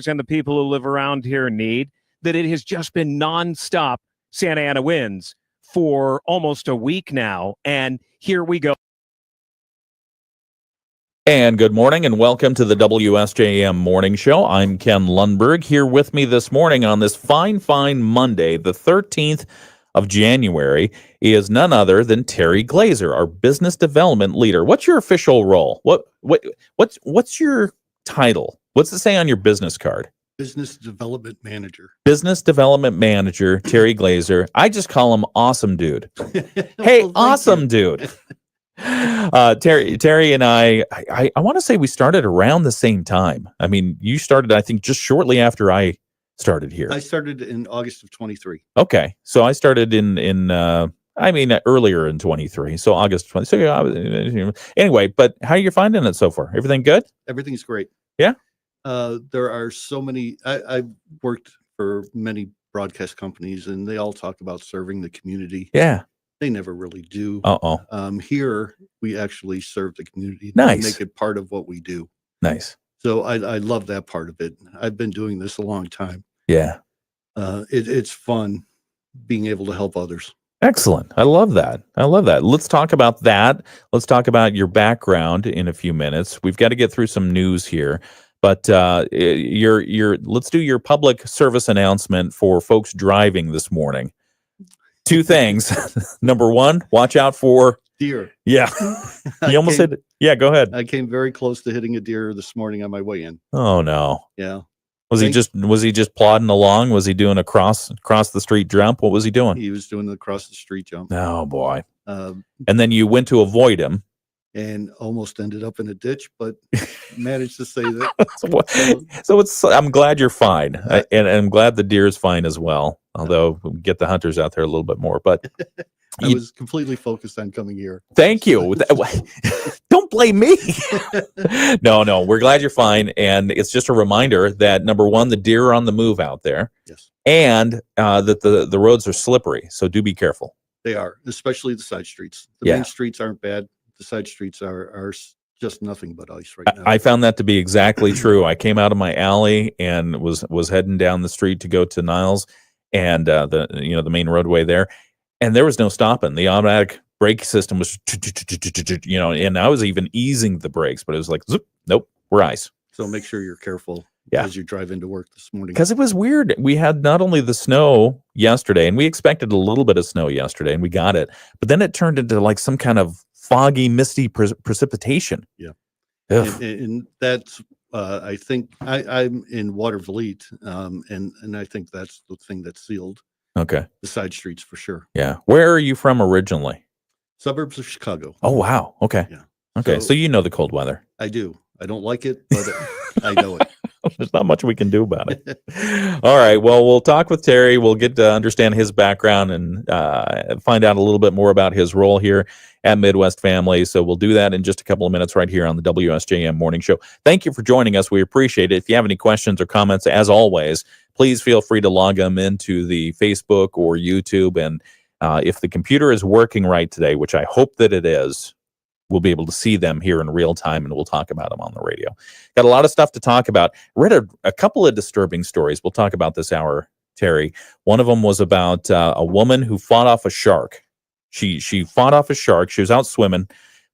and the people who live around here need, that it has just been nonstop Santa Ana winds for almost a week now. And here we go. And good morning and welcome to the WSJM Morning Show. I'm Ken Lundberg. Here with me this morning on this fine Monday, the 13th of January, is none other than Terry Glaser, our business development leader. What's your official role? What's your title? What's it say on your business card? Business Development Manager. Business Development Manager, Terry Glaser. I just call him Awesome Dude. Hey, well, awesome dude. Terry and I want to say we started around the same time. I mean, you started, I think, just shortly after I started here. I started in August of 23. Okay. So I started earlier in 23. So August 20. So yeah, anyway, but how are you finding it so far? Everything good? Everything's great. Yeah. There are so many. I've worked for many broadcast companies, and they all talk about serving the community. Yeah. They never really do. Here, we actually serve the community. Nice. And make it part of what we do. Nice. So I love that part of it. I've been doing this a long time. Yeah. It's fun being able to help others. Excellent. I love that. Let's talk about that. Let's talk about your background in a few minutes. We've got to get through some news here. But let's do your public service announcement for folks driving this morning. Two things. Number one, watch out for deer. Yeah. You almost hit it. Yeah, go ahead. I came very close to hitting a deer this morning on my way in. Oh no. Yeah. Was he just plodding along? Was he doing a cross the street jump? What was he doing? He was doing the across the street jump. Oh boy. And then you went to avoid him. And almost ended up in a ditch, but managed to say that. So I'm glad you're fine, and I'm glad the deer is fine as well. Although we'll get the hunters out there a little bit more, but I was completely focused on coming here. Thank you. Don't blame me. No, we're glad you're fine, and it's just a reminder that number one, the deer are on the move out there. Yes, and that the roads are slippery, so do be careful. They are, especially the side streets. The main streets aren't bad. The side streets are just nothing but ice right now. I found that to be exactly true. I came out of my alley and was heading down the street to go to Niles and the main roadway there, and there was no stopping. The automatic brake system was and I was even easing the brakes, but it was like, zoop, nope, we're ice. So make sure you're careful as you drive into work this morning. Because it was weird. We had not only the snow yesterday, and we expected a little bit of snow yesterday, and we got it, but then it turned into like some kind of foggy, misty precipitation. Yeah. And that's, I think, I'm in Watervliet, and I think that's the thing that sealed the side streets for sure. Yeah. Where are you from originally? Suburbs of Chicago. Oh, wow. Okay. Yeah. Okay. So you know the cold weather. I do. I don't like it, but I know it. There's not much we can do about it. All right. Well, we'll talk with Terry. We'll get to understand his background and find out a little bit more about his role here at Midwest Family. So we'll do that in just a couple of minutes right here on the WSJM Morning Show. Thank you for joining us. We appreciate it. If you have any questions or comments, as always, please feel free to log them into the Facebook or YouTube. And if the computer is working right today, which I hope that it is, we'll be able to see them here in real time, and we'll talk about them on the radio. Got a lot of stuff to talk about. Read a couple of disturbing stories we'll talk about this hour, Terry. One of them was about a woman who fought off a shark. She fought off a shark. She was out swimming,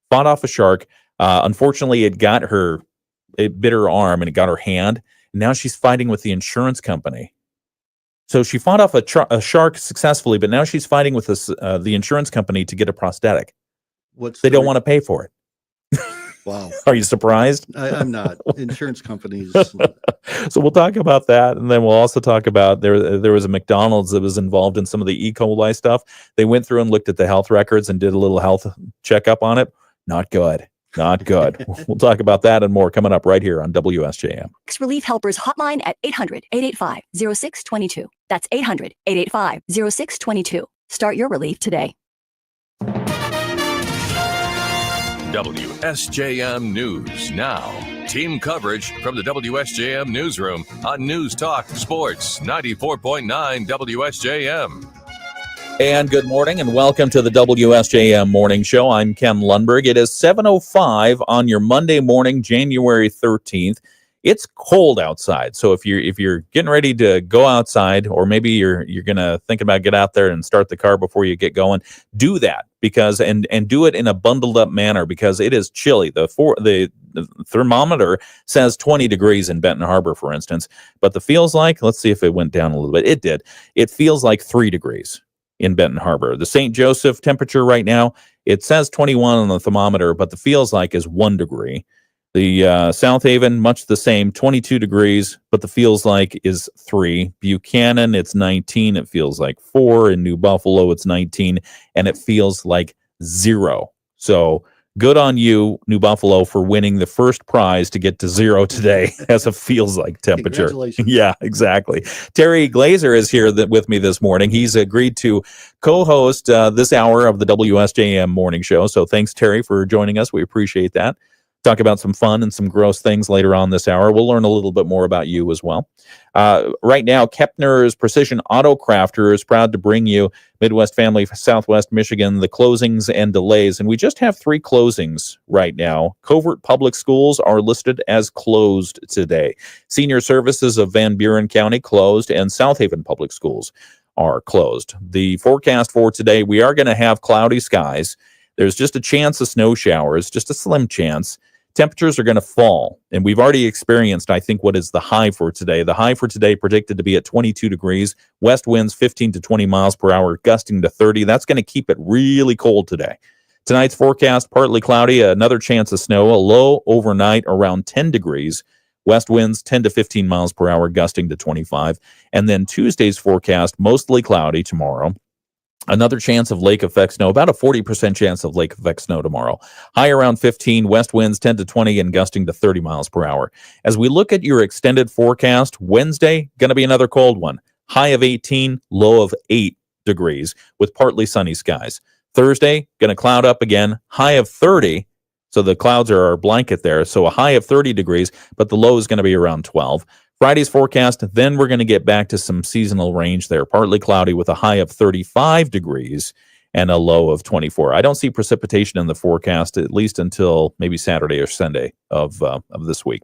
fought off a shark. Unfortunately, it bit her arm and it got her hand. And now she's fighting with the insurance company. So she fought off a shark successfully, but now she's fighting with the insurance company to get a prosthetic. They don't want to pay for it. Wow. Are you surprised? I'm not. Insurance companies. So we'll talk about that, and then we'll also talk about there was a McDonald's that was involved in some of the E. coli stuff. They went through and looked at the health records and did a little health checkup on it. Not good. Not good. We'll talk about that and more coming up right here on WSJM. Relief Helpers Hotline at 800-885-0622. That's 800-885-0622. Start your relief today. WSJM News Now. Team coverage from the WSJM Newsroom on News Talk Sports 94.9 WSJM. And good morning and welcome to the WSJM Morning Show. I'm Ken Lundberg. It is 7:05 on your Monday morning, January 13th. it's cold outside. So if you're getting ready to go outside, or maybe you're gonna think about get out there and start the car before you get going, do that, because and do it in a bundled up manner, because it is chilly. The thermometer says 20 degrees in Benton Harbor, for instance, but the feels like, let's see if it went down a little bit. It did. It feels like 3 degrees in Benton Harbor. The St. Joseph temperature right now, it says 21 on the thermometer, but the feels like is 1 degree. The South Haven, much the same, 22 degrees, but the feels like is 3. Buchanan, it's 19. It feels like 4. In New Buffalo, it's 19, and it feels like 0. So good on you, New Buffalo, for winning the first prize to get to 0 today as a feels like temperature. Congratulations. Yeah, exactly. Terry Glaser is here with me this morning. He's agreed to co-host this hour of the WSJM morning show. So thanks, Terry, for joining us. We appreciate that. Talk about some fun and some gross things later on this hour. We'll learn a little bit more about you as well. Right now, Kepner's Precision Auto Crafter is proud to bring you, Midwest Family, Southwest Michigan, the closings and delays. And we just have 3 closings right now. Covert Public Schools are listed as closed today. Senior Services of Van Buren County closed, and South Haven Public Schools are closed. The forecast for today, we are going to have cloudy skies. There's just a chance of snow showers, just a slim chance. Temperatures are going to fall, and we've already experienced, I think, what is the high for today. The high for today predicted to be at 22 degrees, west winds 15 to 20 miles per hour, gusting to 30. That's going to keep it really cold today. Tonight's forecast, partly cloudy, another chance of snow, a low overnight around 10 degrees, west winds 10 to 15 miles per hour, gusting to 25. And then Tuesday's forecast, mostly cloudy tomorrow. Another chance of lake effect snow, about a 40% chance of lake effect snow tomorrow. High around 15, west winds 10 to 20 and gusting to 30 miles per hour. As we look at your extended forecast, Wednesday, going to be another cold one. High of 18, low of 8 degrees with partly sunny skies. Thursday, going to cloud up again, high of 30. So the clouds are our blanket there. So a high of 30 degrees, but the low is going to be around 12. Friday's forecast, then we're going to get back to some seasonal range there. Partly cloudy with a high of 35 degrees and a low of 24. I don't see precipitation in the forecast, at least until maybe Saturday or Sunday of this week.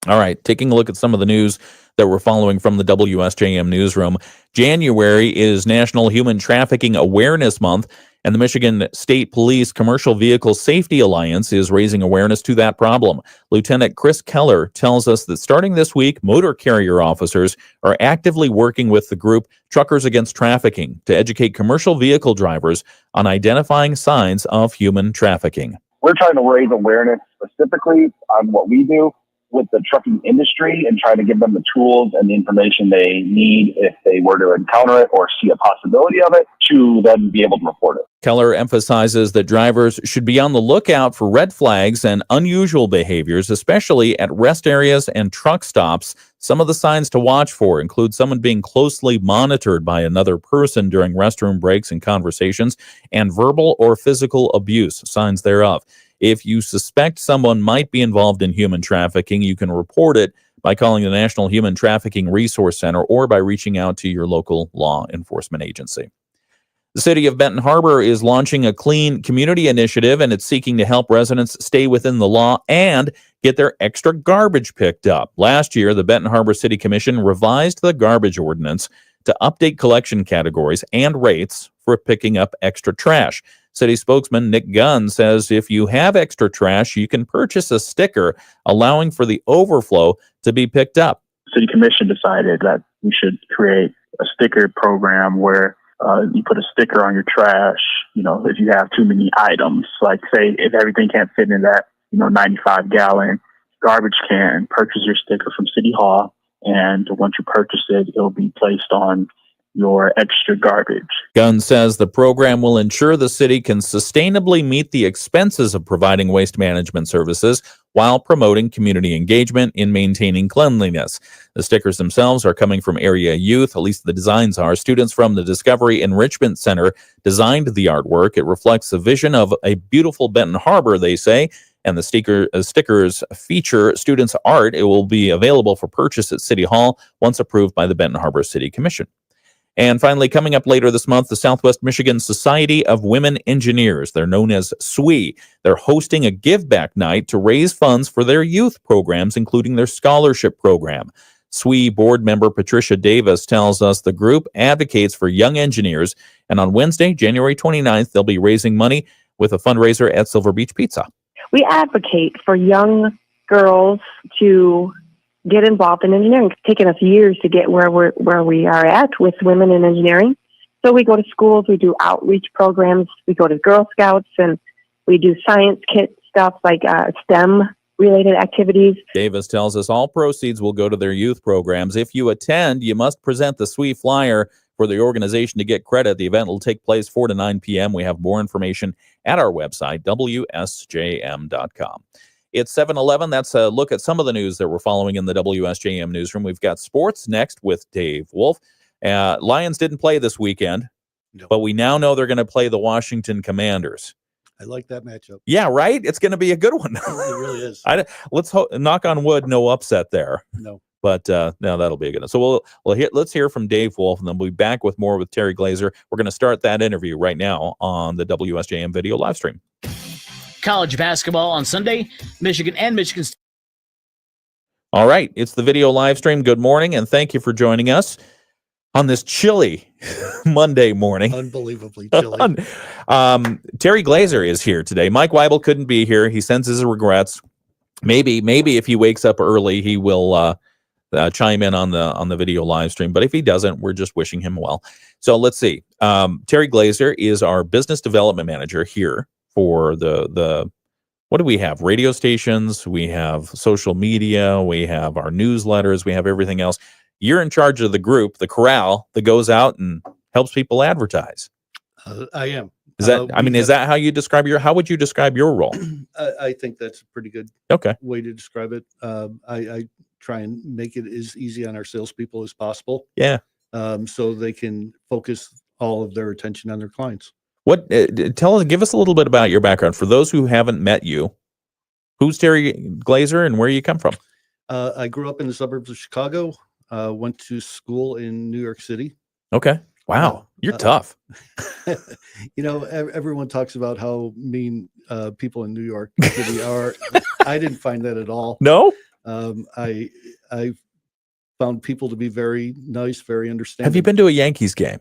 All right, taking a look at some of the news that we're following from the WSJM newsroom. January is National Human Trafficking Awareness Month, and the Michigan State Police Commercial Vehicle Safety Alliance is raising awareness to that problem. Lieutenant Chris Keller tells us that starting this week, motor carrier officers are actively working with the group Truckers Against Trafficking to educate commercial vehicle drivers on identifying signs of human trafficking. We're trying to raise awareness specifically on what we do with the trucking industry and try to give them the tools and the information they need if they were to encounter it or see a possibility of it to then be able to report it. Keller emphasizes that drivers should be on the lookout for red flags and unusual behaviors, especially at rest areas and truck stops. Some of the signs to watch for include someone being closely monitored by another person during restroom breaks and conversations, and verbal or physical abuse, signs thereof. If you suspect someone might be involved in human trafficking, you can report it by calling the National Human Trafficking Resource Center or by reaching out to your local law enforcement agency. The city of Benton Harbor is launching a clean community initiative, and it's seeking to help residents stay within the law and get their extra garbage picked up. Last year, the Benton Harbor City Commission revised the garbage ordinance to update collection categories and rates for picking up extra trash. City spokesman Nick Gunn says if you have extra trash, you can purchase a sticker allowing for the overflow to be picked up. City Commission decided that we should create a sticker program where you put a sticker on your trash, if you have too many items, like say if everything can't fit in that, 95-gallon garbage can, purchase your sticker from City Hall. And once you purchase it, it'll be placed on your extra garbage. Gunn says the program will ensure the city can sustainably meet the expenses of providing waste management services while promoting community engagement in maintaining cleanliness. The stickers themselves are coming from area youth, at least the designs are. Students from the Discovery Enrichment Center designed the artwork. It reflects the vision of a beautiful Benton Harbor, they say, and the stickers feature students' art. It will be available for purchase at City Hall once approved by the Benton Harbor City Commission. And finally, coming up later this month, the Southwest Michigan Society of Women Engineers. They're known as SWE. They're hosting a give back night to raise funds for their youth programs, including their scholarship program. SWE board member Patricia Davis tells us the group advocates for young engineers, and on Wednesday, January 29th, they'll be raising money with a fundraiser at Silver Beach Pizza. We advocate for young girls to get involved in engineering. It's taken us years to get where we are at with women in engineering. So we go to schools, we do outreach programs, we go to Girl Scouts, and we do science kit stuff like STEM-related activities. Davis tells us all proceeds will go to their youth programs. If you attend, you must present the SWE flyer for the organization to get credit. The event will take place 4 to 9 p.m. We have more information at our website, WSJM.com. It's 7:11. That's a look at some of the news that we're following in the WSJM newsroom. We've got sports next with Dave Wolf. Lions didn't play this weekend, but we now know they're going to play the Washington Commanders. I like that matchup. Yeah, right? It's going to be a good one. It really is. Let's knock on wood, no upset there. No. But no, that'll be a good one. So let's hear from Dave Wolf, and then we'll be back with more with Terry Glaser. We're going to start that interview right now on the WSJM video live stream. College basketball on Sunday, Michigan and Michigan State. All right, it's the video live stream. Good morning, and thank you for joining us on this chilly Monday morning. Unbelievably chilly. Terry Glaser is here today. Mike Weibel couldn't be here. He sends his regrets. Maybe if he wakes up early, he will chime in on the video live stream. But if he doesn't, we're just wishing him well. So let's see. Terry Glaser is our business development manager here for the what do we have? Radio stations, we have social media, we have our newsletters, we have everything else. You're in charge of the group, the corral that goes out and helps people advertise. I am. Is that? Is that how you describe how would you describe your role? I think that's a pretty good way to describe it. I try and make it as easy on our salespeople as possible. Yeah. So they can focus all of their attention on their clients. What? Give us a little bit about your background for those who haven't met you. Who's Terry Glaser and where you come from? I grew up in the suburbs of Chicago. Went to school in New York City. Okay. Wow. You're tough. Everyone talks about how mean people in New York City are. I didn't find that at all. No? I found people to be very nice, very understanding. Have you been to a Yankees game?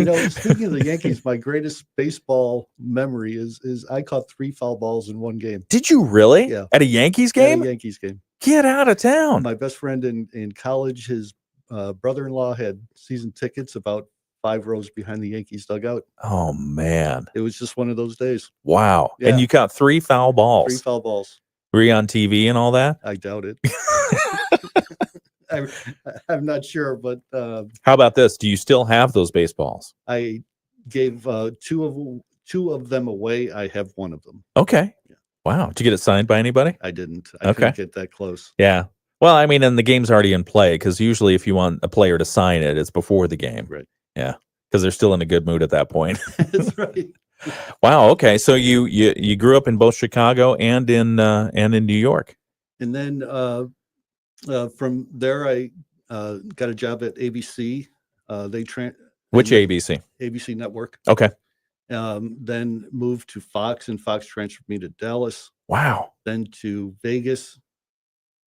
Speaking of the Yankees, my greatest baseball memory is I caught 3 foul balls in one game. Did you really? Yeah. At a Yankees game? At a Yankees game. Get out of town. My best friend in college, his brother-in-law had season tickets about 5 rows behind the Yankees dugout. Oh, man. It was just one of those days. Wow. Yeah. And you caught 3 foul balls. 3 foul balls. Were you on TV and all that? I doubt it. I'm not sure, but how about this? Do you still have those baseballs? I gave two of them away. I have one of them. Okay. Yeah. Wow. Did you get it signed by anybody? I didn't. I couldn't get that close. Yeah. Well, and the game's already in play because usually if you want a player to sign it, it's before the game. Right. Yeah. Because they're still in a good mood at that point. That's right. Wow. Okay. So you grew up in both Chicago and in New York. And then from there, I got a job at ABC. Which ABC? ABC Network. Okay. Then moved to Fox, and Fox transferred me to Dallas. Wow. Then to Vegas,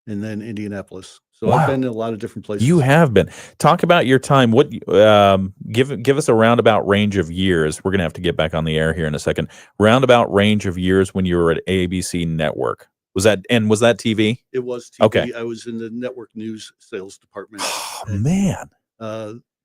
and then Indianapolis. So wow. I've been in a lot of different places. You have been. Talk about your time. What give us a roundabout range of years. We're gonna have to get back on the air here in a second. Roundabout range of years when you were at ABC Network. Was that TV? It was TV. Okay. I was in the network news sales department. Oh, man.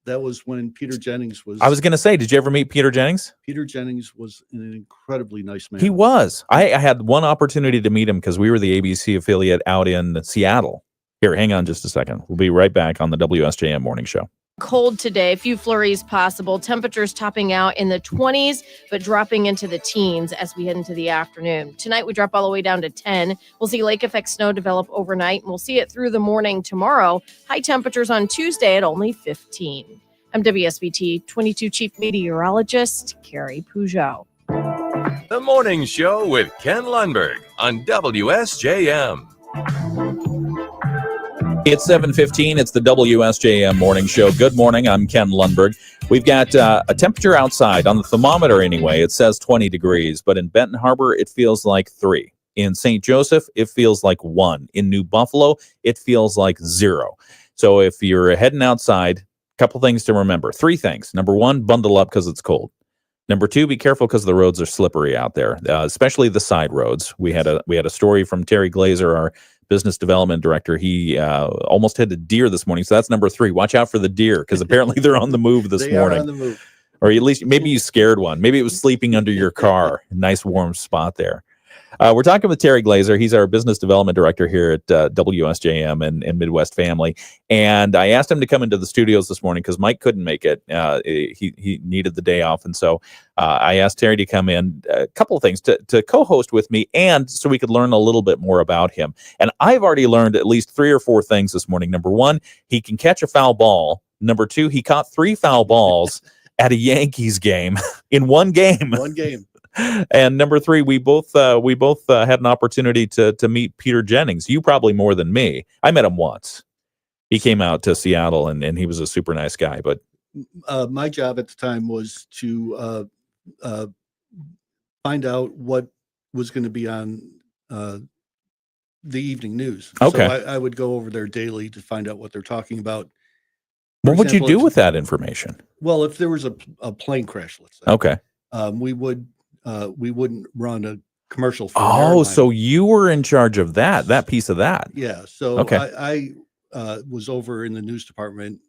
That was when Peter Jennings was. I was going to say, did you ever meet Peter Jennings? Peter Jennings was an incredibly nice man. He was. I had one opportunity to meet him because we were the ABC affiliate out in Seattle. Here, hang on just a second. We'll be right back on the WSJM Morning Show. Cold today, a few flurries possible. Temperatures topping out in the 20s, but dropping into the teens as we head into the afternoon. Tonight, we drop all the way down to 10. We'll see lake effect snow develop overnight, and we'll see it through the morning tomorrow. High temperatures on Tuesday at only 15. I'm WSBT 22 Chief Meteorologist Carrie Peugeot. The Morning Show with Ken Lundberg on WSJM. It's 7:15. It's the WSJM Morning Show. Good morning. I'm Ken Lundberg. We've got a temperature outside on the thermometer anyway. It says 20 degrees, but in Benton Harbor, it feels like 3. In St. Joseph, it feels like 1. In New Buffalo, it feels like 0. So if you're heading outside, a couple things to remember. 3 things. Number 1, bundle up because it's cold. Number 2, be careful because the roads are slippery out there, especially the side roads. We had a story from Terry Glaser, our business development director. He almost hit a deer this morning. So that's number 3. Watch out for the deer because apparently they're on the move this morning. Are on the move. Or at least maybe you scared one. Maybe it was sleeping under your car. Nice warm spot there. We're talking with Terry Glaser. He's our business development director here at WSJM and Midwest Family. And I asked him to come into the studios this morning because Mike couldn't make it. He needed the day off. And so I asked Terry to come in, a couple of things, to co-host with me and so we could learn a little bit more about him. And I've already learned at least 3 or 4 things this morning. Number 1, he can catch a foul ball. Number 2, he caught 3 foul balls at a Yankees game in one game. One game. And number 3, we both had an opportunity to meet Peter Jennings. You probably more than me. I met him once. He came out to Seattle, and he was a super nice guy. But my job at the time was to find out what was going to be on the evening news. Okay. So I would go over there daily to find out what they're talking about. What would you do with that information? Well, if there was a plane crash, let's say. Okay. We wouldn't run a commercial for Oh, an airline. so you were in charge of that piece of that. Yeah. So Okay. I was over in the news department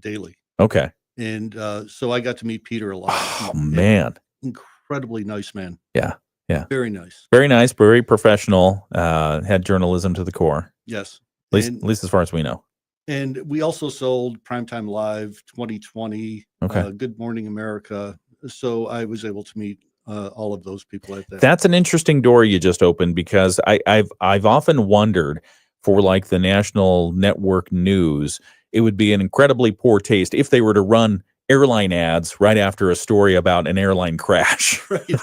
daily. Okay. And so I got to meet Peter a lot. Oh, man. Incredibly nice man. Yeah. Yeah. Very nice. Very nice, very professional, had journalism to the core. Yes. At least as far as we know. And we also sold Primetime Live 2020, Okay. Good Morning America. So I was able to meet all of those people at that. That's an interesting door you just opened because I've often wondered for like the national network news, it would be an incredibly poor taste if they were to run airline ads right after a story about an airline crash. Right.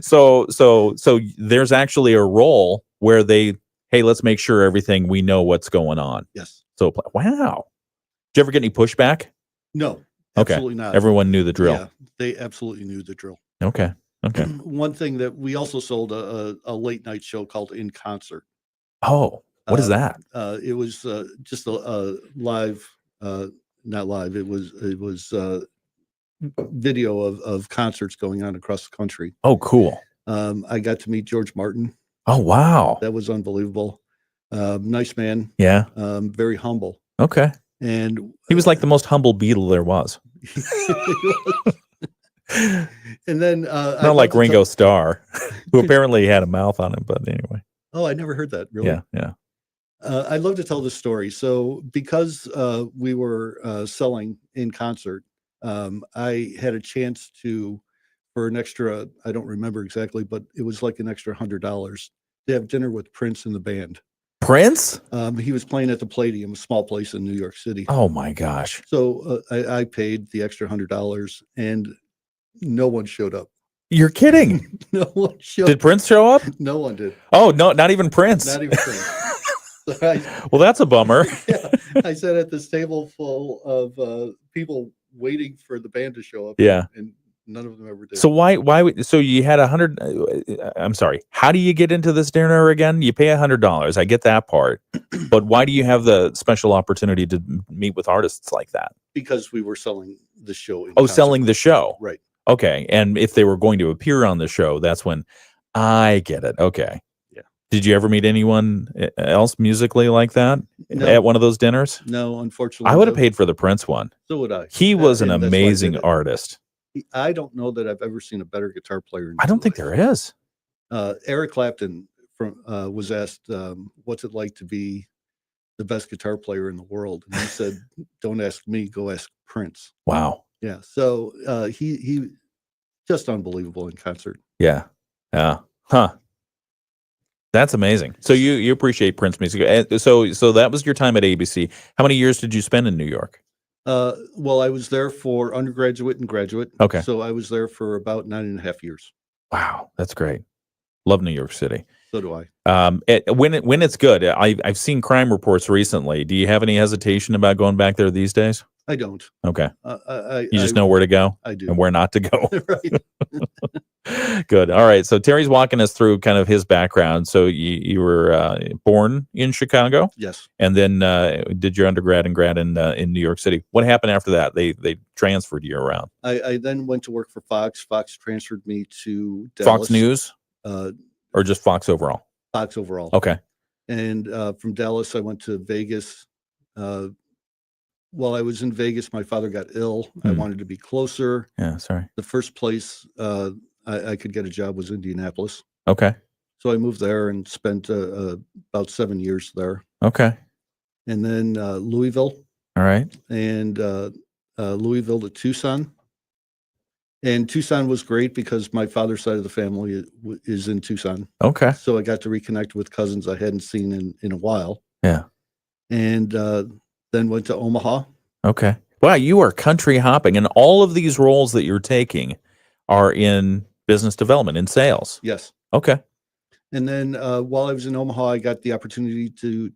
So there's actually a role where hey, let's make sure everything we know what's going on. Yes. So wow. Did you ever get any pushback? No. Okay. Absolutely not. Everyone knew the drill. Yeah, they absolutely knew the drill. Okay. One thing that we also sold a late night show called In Concert. Oh, what is that? It was just a live, not live. It was video of concerts going on across the country. Oh, cool. I got to meet George Martin. Oh, wow. That was unbelievable. Nice man. Yeah. Very humble. Okay. And he was like the most humble Beatle there was. And then not like Ringo Starr, who apparently had a mouth on him, but anyway. Oh, I never heard that. Really? Yeah. I'd love to tell this story. So because we were selling In Concert, I had a chance for an extra, I don't remember exactly, but it was like an extra $100 to have dinner with Prince and the band. Prince? He was playing at the Palladium, a small place in New York City. Oh my gosh. So I paid the extra $100 and no one showed up. You're kidding. No one showed up. Did Prince show up? No one did. Oh, no, not even Prince. Not even Prince. So well, that's a bummer. Yeah, I sat at this table full of people waiting for the band to show up. Yeah. And none of them ever did. So so you had $100, I'm sorry. How do you get into this dinner again? You pay $100. I get that part. But why do you have the special opportunity to meet with artists like that? Because we were selling the show. Selling the show. Right. Okay. And if they were going to appear on the show, that's when I get it. Okay. Yeah. Did you ever meet anyone else musically like that at one of those dinners? No, unfortunately. I would have paid for the Prince one. So would I. He was an amazing artist. I don't know that I've ever seen a better guitar player. I don't think there is. Eric Clapton was asked, what's it like to be the best guitar player in the world? And he said, don't ask me, go ask Prince. Wow. Yeah. So he just unbelievable in concert. Yeah. Yeah. Huh. That's amazing. So you appreciate Prince music. So that was your time at ABC. How many years did you spend in New York? Well, I was there for undergraduate and graduate. Okay. So I was there for about 9.5 years. Wow. That's great. Love New York City. So do I. When it's good, I've seen crime reports recently. Do you have any hesitation about going back there these days? I don't. Okay. You just I know where to go I do. and where not to go. Right. Good. All right. So Terry's walking us through kind of his background. So you were born in Chicago, Yes. and then did your undergrad and grad in New York City. What happened after that? They transferred you around. I then went to work for Fox. Fox transferred me to Dallas. Fox News, or just Fox overall? Fox overall. Okay. And from Dallas, I went to Vegas. While I was in Vegas, my father got ill. I wanted to be closer. Yeah, sorry. The first place I could get a job was Indianapolis. Okay. So I moved there and spent about 7 years there. Okay. And then Louisville, All right. and Louisville to Tucson. And Tucson was great because my father's side of the family is in Tucson. Okay. So I got to reconnect with cousins I hadn't seen in a while. Yeah. And then went to Omaha. Okay. Wow, you are country hopping, and all of these roles that you're taking are in business development, in sales. Yes. Okay. And then while I was in Omaha, I got the opportunity to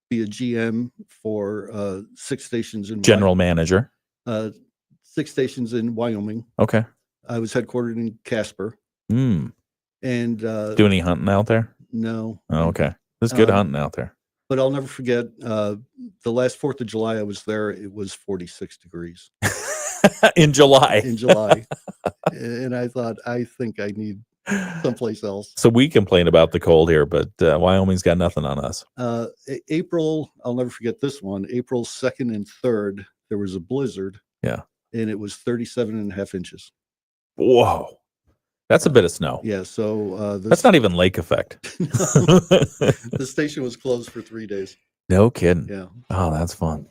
be a GM for 6 stations in General manager. 6 stations in Wyoming. Okay. I was headquartered in Casper. Mm. And Do any hunting out there? no. Oh, okay. There's good hunting out there. But I'll never forget the last 4th of July I was there. It was 46 degrees in July. in July. And I thought, I think I need someplace else. So we complain about the cold here, but Wyoming's got nothing on us. April, I'll never forget this one. April 2nd and 3rd, there was a blizzard. Yeah. And it was 37.5 inches. Whoa. That's a bit of snow. Yeah. So that's not even lake effect. The station was closed for 3 days. No kidding. Yeah. Oh, that's fun.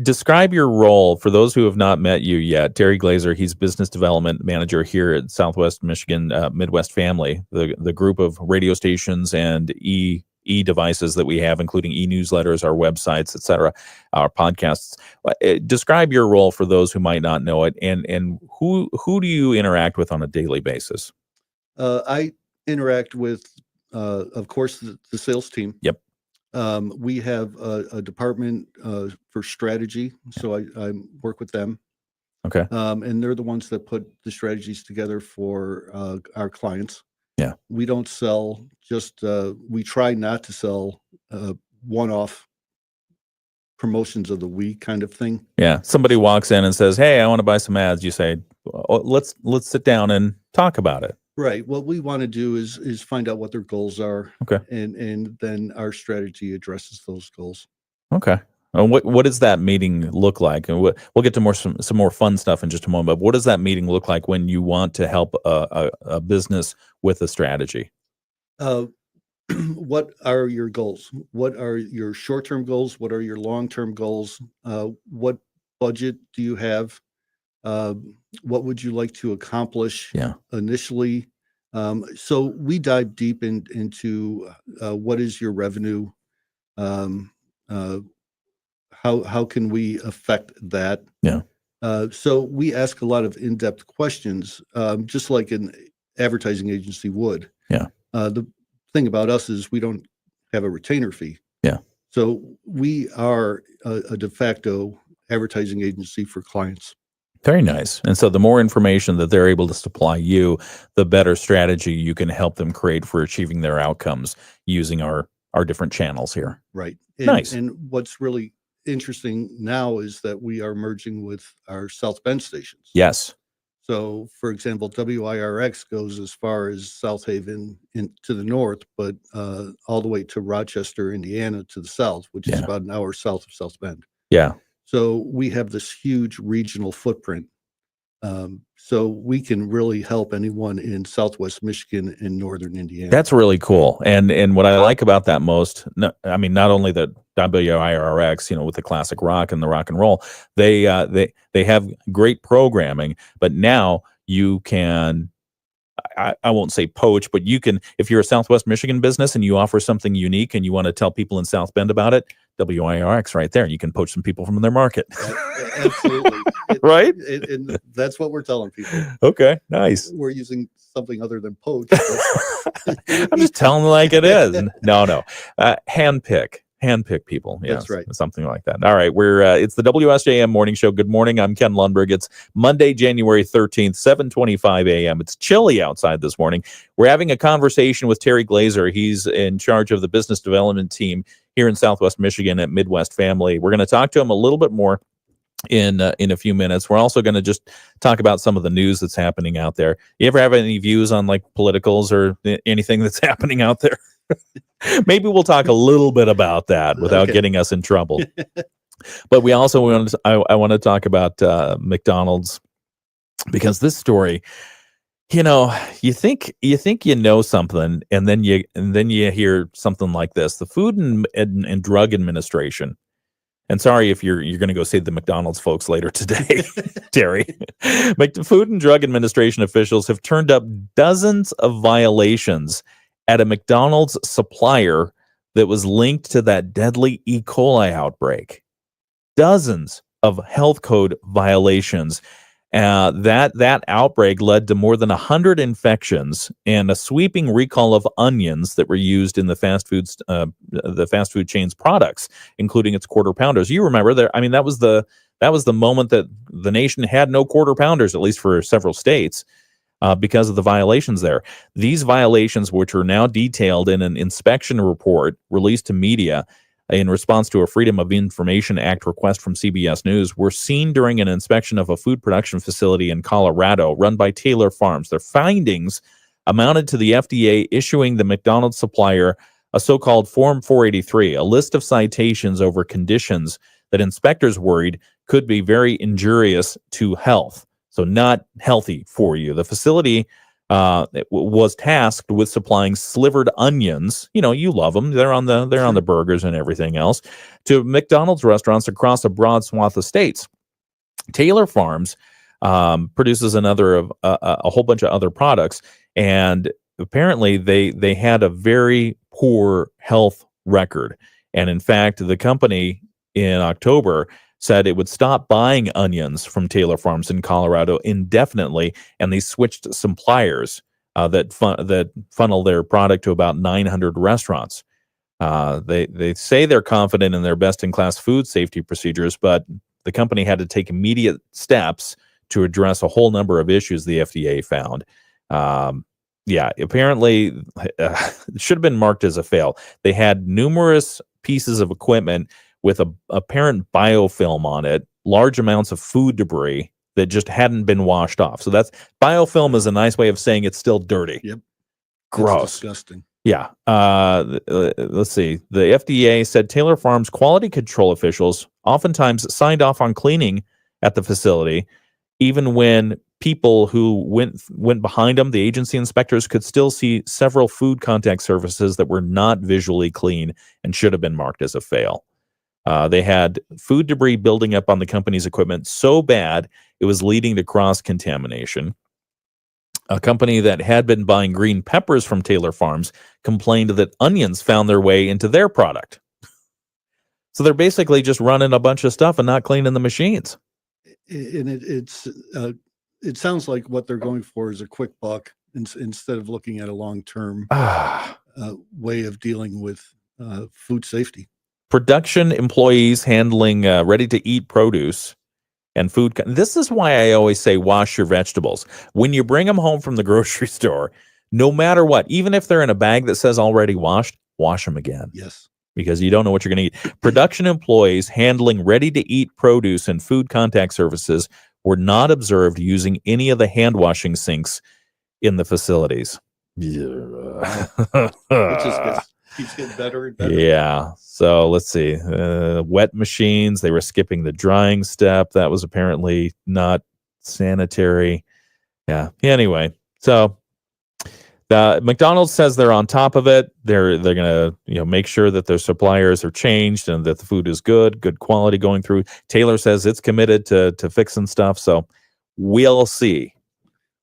Describe your role for those who have not met you yet. Terry Glaser, he's business development manager here at Southwest Michigan Midwest Family, the group of radio stations and e-devices that we have, including e-newsletters, our websites, etc., our podcasts. Describe your role for those who might not know it, and who do you interact with on a daily basis? I interact with, of course, the sales team. Yep. We have a department for strategy, so I work with them. Okay. And they're the ones that put the strategies together for our clients. Yeah. We don't sell just, we try not to sell one-off promotions of the week kind of thing. Yeah. Somebody walks in and says, "Hey, I want to buy some ads." You say, let's sit down and talk about it. Right. What we want to do is find out what their goals are. Okay. And then our strategy addresses those goals. Okay. What does that meeting look like? And we'll get to some more fun stuff in just a moment. But what does that meeting look like when you want to help a business with a strategy? What are your goals? What are your short-term goals? What are your long-term goals? What budget do you have? What would you like to accomplish initially? So we dive deep into what is your revenue? How can we affect that? Yeah. So we ask a lot of in-depth questions, just like an advertising agency would. Yeah. The thing about us is we don't have a retainer fee. Yeah. So we are a de facto advertising agency for clients. Very nice. And so the more information that they're able to supply you, the better strategy you can help them create for achieving their outcomes using our different channels here. Right. Nice. And what's really interesting now is that we are merging with our South Bend stations. Yes. So, for example, WIRX goes as far as South Haven to the north, but all the way to Rochester, Indiana to the south, which is about an hour south of South Bend. Yeah. So we have this huge regional footprint. So we can really help anyone in Southwest Michigan and Northern Indiana. That's really cool. And what I like about that most, I mean, not only the WIRX, with the classic rock and the rock and roll, they have great programming, but now you can, I won't say poach, but you can, if you're a Southwest Michigan business and you offer something unique and you want to tell people in South Bend about it, WIRX right there. You can poach some people from their market. Absolutely. Right? And that's what we're telling people. Okay, nice. We're using something other than poach. I'm just telling them like it is. No. Handpick people. Yes, That's right. Something like that. All right. It's the WSJM Morning Show. Good morning. I'm Ken Lundberg. It's Monday, January 13th, 7:25 a.m. It's chilly outside this morning. We're having a conversation with Terry Glaser. He's in charge of the business development team here in Southwest Michigan at Midwest Family. We're going to talk to him a little bit more in a few minutes. We're also going to just talk about some of the news that's happening out there. You ever have any views on like politicals or anything that's happening out there? Maybe we'll talk a little bit about that without getting us in trouble. But we also I want to talk about McDonald's, because this story, you think you know something, and then you hear something like this. The Food and Drug Administration. And sorry if you're going to go see the McDonald's folks later today, Terry. The Food and Drug Administration officials have turned up dozens of violations at a McDonald's supplier that was linked to that deadly E. coli outbreak. Dozens of health code violations. That outbreak led to more than 100 infections and a sweeping recall of onions that were used in the fast food chain's products, including its quarter pounders. You remember that? I mean, that was the moment that the nation had no quarter pounders, at least for several states, because of the violations there. These violations, which are now detailed in an inspection report released to media in response to a Freedom of Information Act request from CBS News, were seen during an inspection of a food production facility in Colorado run by Taylor Farms. Their findings amounted to the FDA issuing the McDonald's supplier a so-called Form 483, a list of citations over conditions that inspectors worried could be very injurious to health. So not healthy for you. The facility was tasked with supplying slivered onions. You love them. They're on the burgers and everything else, to McDonald's restaurants across a broad swath of states. Taylor Farms produces a whole bunch of other products, and apparently they had a very poor health record. And in fact, the company in October said it would stop buying onions from Taylor Farms in Colorado indefinitely, and they switched suppliers that funnel their product to about 900 restaurants. They say they're confident in their best-in-class food safety procedures, but the company had to take immediate steps to address a whole number of issues the FDA found. Apparently it should have been marked as a fail. They had numerous pieces of equipment with a apparent biofilm on it, large amounts of food debris that just hadn't been washed off. So biofilm is a nice way of saying it's still dirty. Yep. Gross. That's disgusting. Yeah. Let's see. The FDA said Taylor Farms quality control officials oftentimes signed off on cleaning at the facility, even when people who went behind them, the agency inspectors, could still see several food contact surfaces that were not visually clean and should have been marked as a fail. They had food debris building up on the company's equipment so bad it was leading to cross-contamination. A company that had been buying green peppers from Taylor Farms complained that onions found their way into their product. So they're basically just running a bunch of stuff and not cleaning the machines. And it sounds like what they're going for is a quick buck instead of looking at a long-term way of dealing with food safety. Production employees handling ready-to-eat produce and food. This is why I always say wash your vegetables. When you bring them home from the grocery store, no matter what, even if they're in a bag that says already washed, wash them again. Yes. Because you don't know what you're going to eat. Production employees handling ready-to-eat produce and food contact surfaces were not observed using any of the hand-washing sinks in the facilities. It just keeps getting better and better. Yeah. So let's see. Wet machines. They were skipping the drying step. That was apparently not sanitary. Yeah. Anyway, so McDonald's says they're on top of it. They're gonna make sure that their suppliers are changed and that the food is good quality going through. Taylor says it's committed to fixing stuff. So we'll see.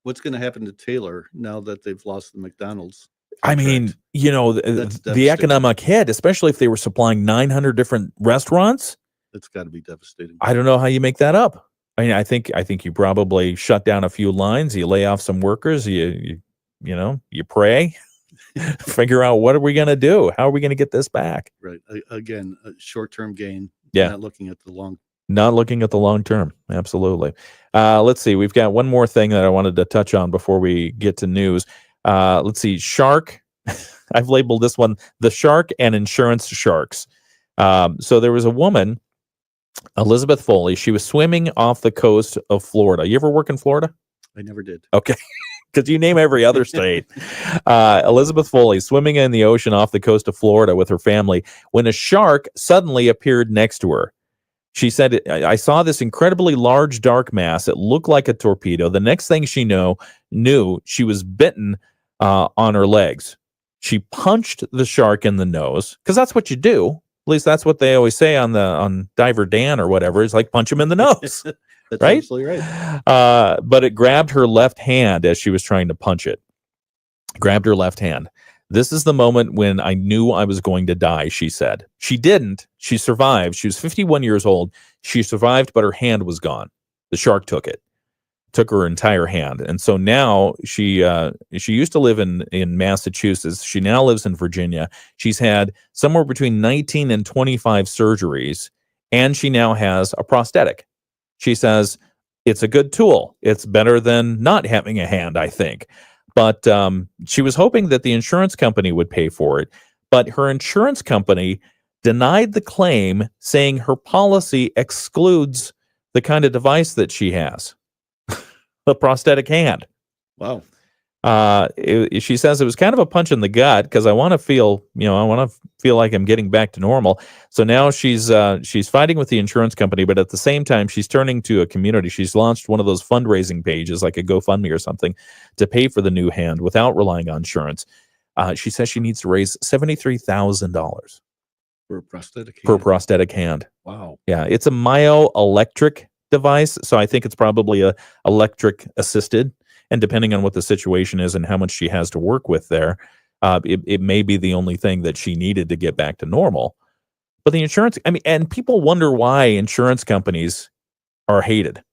What's going to happen to Taylor now that they've lost the McDonald's? I mean, you know, That's the devastating. economic hit, especially if they were supplying 900 different restaurants. It's got to be devastating. I don't know how you make that up. I mean, I think you probably shut down a few lines, you lay off some workers, you pray, figure out what are we going to do? How are we going to get this back? Right. Again, a short-term gain. Yeah. Not looking at the long. Not looking at the long term. Absolutely. Let's see. We've got one more thing that I wanted to touch on before we get to news. Let's see. Shark. I've labeled this one the shark and insurance sharks. So there was a woman, Elizabeth Foley. She was swimming off the coast of Florida. You ever work in Florida? I never did. Okay. Because you name every other state. Elizabeth Foley swimming in the ocean off the coast of Florida with her family when a shark suddenly appeared next to her. She said, I saw this incredibly large dark mass. It looked like a torpedo. The next thing she knew she was bitten on her legs. She punched the shark in the nose, because that's what you do. At least that's what they always say on Diver Dan or whatever. It's like punch him in the nose. That's right? absolutely right. But it grabbed her left hand as she was trying to punch it. Grabbed her left hand. This is the moment when I knew I was going to die, she said. She didn't. She survived. She was 51 years old. She survived, but her hand was gone. The shark took it. Took her entire hand. And so now she used to live in Massachusetts. She now lives in Virginia. She's had somewhere between 19 and 25 surgeries, and she now has a prosthetic. She says it's a good tool. It's better than not having a hand, I think. But she was hoping that the insurance company would pay for it. But her insurance company denied the claim, saying her policy excludes the kind of device that she has. The prosthetic hand. Wow. She says it was kind of a punch in the gut, because I want to feel like I'm getting back to normal. So now she's fighting with the insurance company, but at the same time, she's turning to a community. She's launched one of those fundraising pages, like a GoFundMe or something, to pay for the new hand without relying on insurance. She says she needs to raise $73,000 For a prosthetic hand. for a prosthetic hand. Wow. Yeah, it's a myoelectric device, so I think it's probably a electric assisted. And depending on what the situation is and how much she has to work with there, it may be the only thing that she needed to get back to normal. But the insurance, and people wonder why insurance companies are hated.